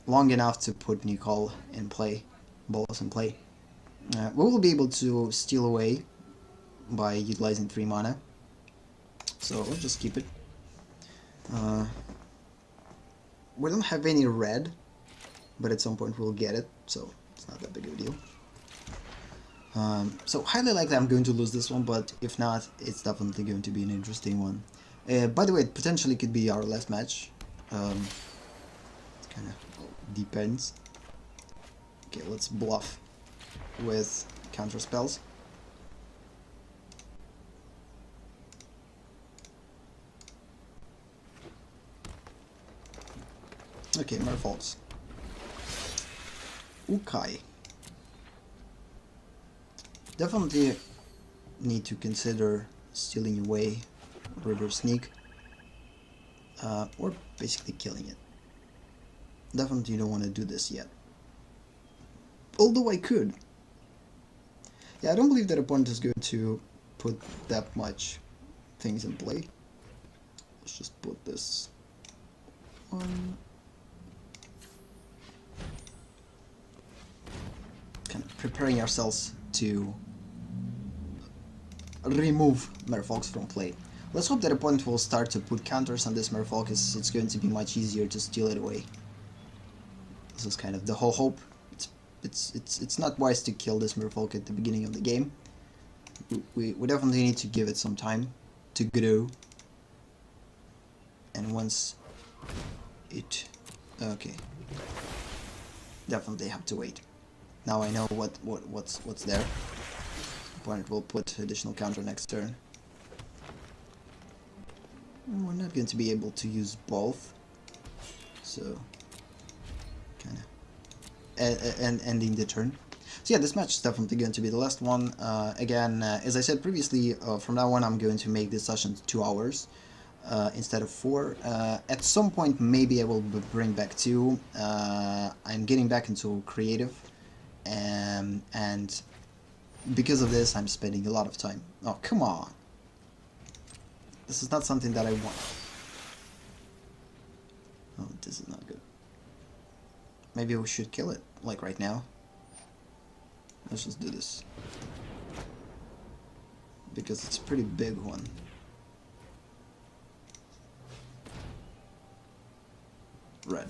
enough to put Nicole in play, Bolas in play. We will be able to steal away by utilizing 3 mana. So let's just keep it. We don't have any red, but at some point we'll get it, so it's not that big of a deal. So highly likely I'm going to lose this one, but if not, it's definitely going to be an interesting one. By the way, it potentially could be our last match. It kind of depends. Okay, let's bluff with counter spells. Okay, Merfolds. Ukai. Definitely need to consider stealing away River Sneak. or basically killing it. Definitely don't want to do this yet. Although I could. Yeah, I don't believe that opponent is going to put that much things in play. Let's just put this one. Kind of preparing ourselves to remove Merfolks from play. Let's hope that opponent will start to put counters on this Merfolk, as it's going to be much easier to steal it away. This is kind of the whole hope. It's not wise to kill this Merfolk at the beginning of the game. We definitely need to give it some time to grow. And once it... okay. Definitely have to wait. Now I know what's there. Opponent will put additional counter next turn. And we're not going to be able to use both. So... kind of... and ending the turn. So yeah, this match is definitely going to be the last one. Again, as I said previously, from now on I'm going to make this session 2 hours instead of 4. At some point maybe I will bring back 2. I'm getting back into creative, and because of this I'm spending a lot of time. Oh, come on! This is not something that I want. Oh, this is not good. Maybe we should kill it, like right now. Let's just do this. Because it's a pretty big one. Red.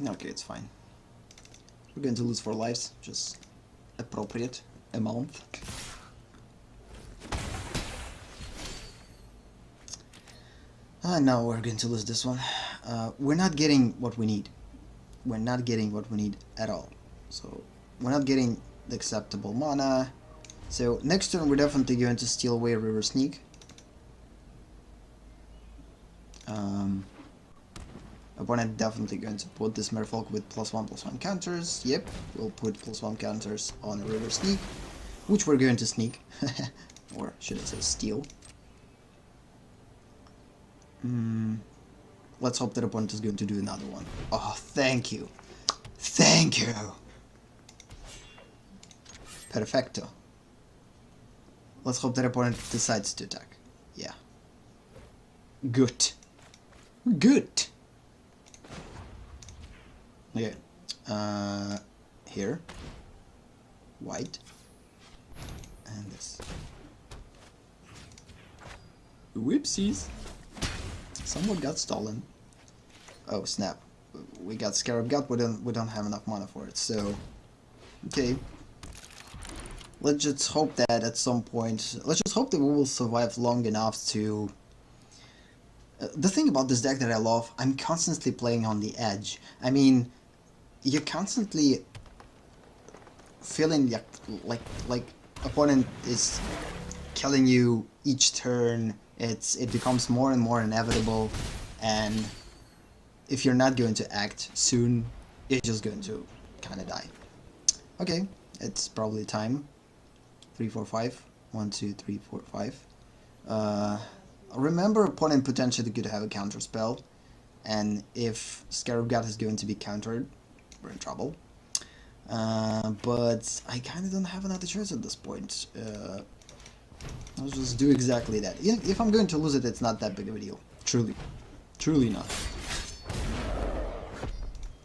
Okay, it's fine. We're going to lose 4 lives, just appropriate amount. Now we're going to lose this one. We're not getting what we need. We're not getting what we need at all. So we're not getting the acceptable mana. So next turn we're definitely going to steal away River Sneak. Opponent definitely going to put this Merfolk with +1/+1 counters. Yep, we'll put +1 counters on River Sneak, which we're going to sneak. Or should I say steal. Let's hope that opponent is going to do another one. Oh, thank you. Thank you. Perfecto. Let's hope that opponent decides to attack. Yeah. Good. Good. Okay. Here. White. And this. Whoopsies. Someone got stolen. Oh snap! We got Scarab Gut. We don't have enough mana for it. So, okay. Let's just hope that at some point, let's just hope that we will survive long enough to. The thing about this deck that I love, I'm constantly playing on the edge. I mean, you're constantly feeling like opponent is killing you each turn. It becomes more and more inevitable, and if you're not going to act soon, you're just going to kind of die. Okay, it's probably time. 3, 4, 5. 1, 2, 3, 4, 5. Remember, opponent potentially could have a counter spell, and if Scarab Gut is going to be countered, we're in trouble. But I kind of don't have another choice at this point. I'll just do exactly that. If I'm going to lose it, it's not that big of a deal. Truly. Truly not.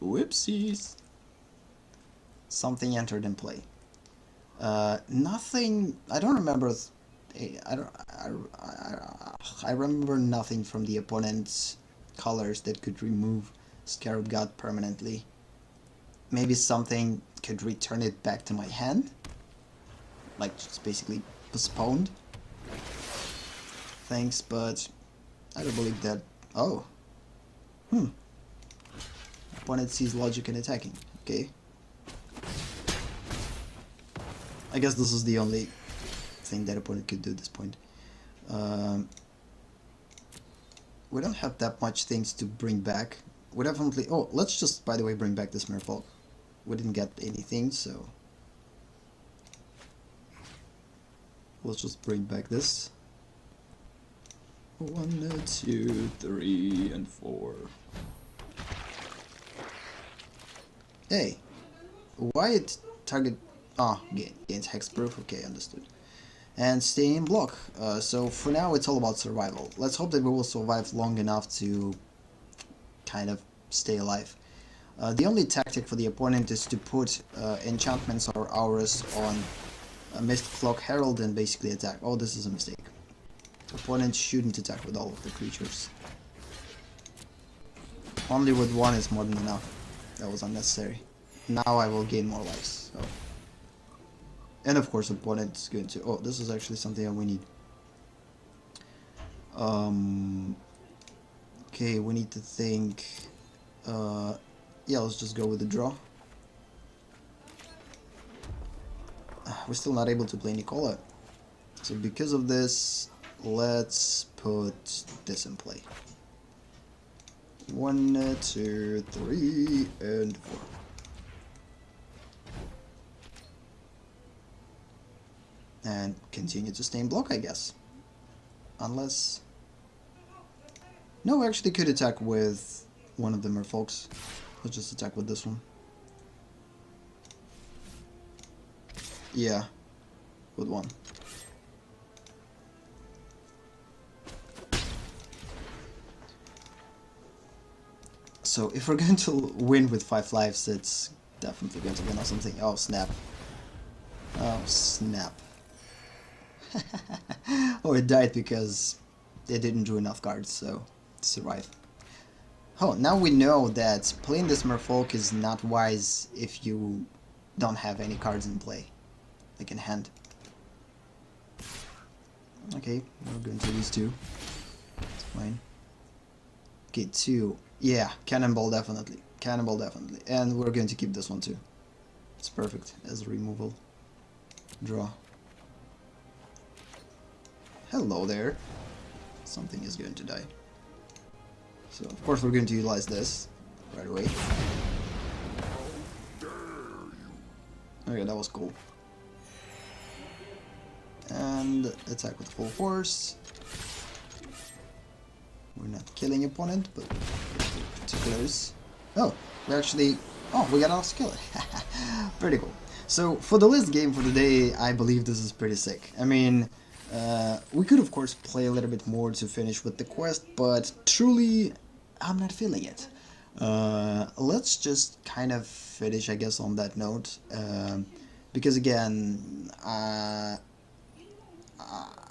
Whoopsies. Something entered in play. Nothing... I don't remember... I remember nothing from the opponent's colors that could remove Scarab Gut permanently. Maybe something could return it back to my hand? Like, just basically postponed? Thanks, but I don't believe that. Oh. Opponent sees logic in attacking. Okay. I guess this is the only thing that opponent could do at this point. We don't have that much things to bring back. We definitely... Oh, let's just, by the way, bring back this Merfolk. We didn't get anything, so... Let's just bring back this. 1, 2, 3, and 4. Hey, why it target? Ah, gains hexproof. Okay, understood. And stay in block. So for now, it's all about survival. Let's hope that we will survive long enough to kind of stay alive. The only tactic for the opponent is to put enchantments or auras on a Mist Cloak Herald and basically attack. Oh, this is a mistake. Opponent shouldn't attack with all of the creatures. Only with one is more than enough. That was unnecessary. Now I will gain more lives. So. And of course opponent's going to... Oh, this is actually something that we need. Okay, we need to think... yeah, let's just go with the draw. We're still not able to play Nicola. So because of this, let's put this in play. 1, 2, 3, and 4. And continue to stay in block, I guess. Unless... No, we actually could attack with one of the merfolks. Let's just attack with this one. Yeah, with one. So if we're going to win with 5 lives, it's definitely going to win or something. Oh snap. Oh snap. Oh, it died because they didn't draw enough cards, so to survive. Oh, now we know that playing this merfolk is not wise if you don't have any cards in play, like in hand. Okay, we're going to lose 2. It's fine. Okay, 2. Yeah, cannonball definitely. Cannonball definitely. And we're going to keep this one too. It's perfect as a removal. Draw. Hello there. Something is going to die. So of course we're going to utilize this right away. Okay, that was cool. And attack with full force. We're not killing opponent, but particulars. Oh, we actually... Oh, we got our skill. Pretty cool. So for the list game for today, I believe this is pretty sick. I mean, we could of course play a little bit more to finish with the quest, but truly, I'm not feeling it. Let's just kind of finish, I guess, on that note. Because again,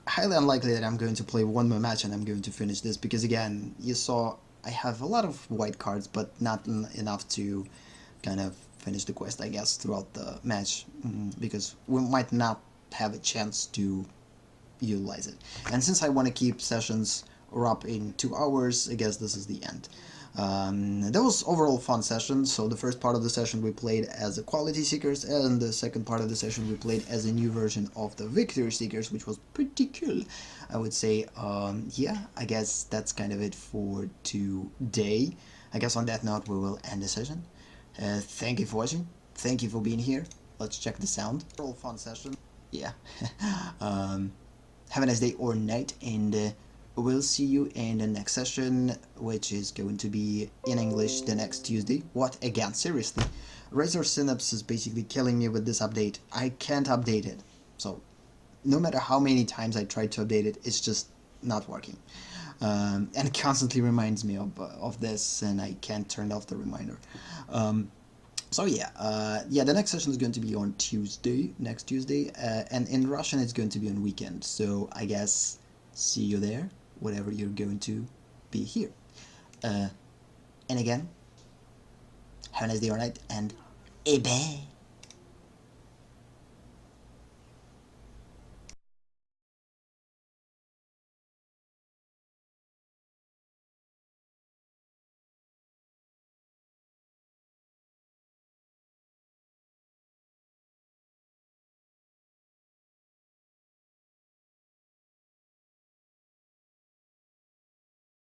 highly unlikely that I'm going to play one more match and I'm going to finish this, because again, you saw I have a lot of white cards, but not enough to kind of finish the quest, I guess, throughout the match, because we might not have a chance to utilize it. And since I want to keep sessions up in 2 hours, I guess this is the end. That was overall fun session. So the first part of the session we played as a Quality Seekers, and the second part of the session we played as a new version of the Victory Seekers, which was pretty cool, I would say. Yeah, I guess that's kind of it for today. I guess on that note we will end the session. Thank you for watching, thank you for being here. Let's check the sound. Overall fun session. Yeah. Have a nice day or night, and we'll see you in the next session, which is going to be in English the next Tuesday. What? Again? Seriously? Razor Synapse is basically killing me with this update. I can't update it. So, no matter how many times I try to update it, it's just not working. And it constantly reminds me of this, and I can't turn off the reminder. So yeah, the next session is going to be on Tuesday, next Tuesday, and in Russian it's going to be on weekend. So I guess see you there, whatever you're going to be here. And again, have a nice day or night, and bye.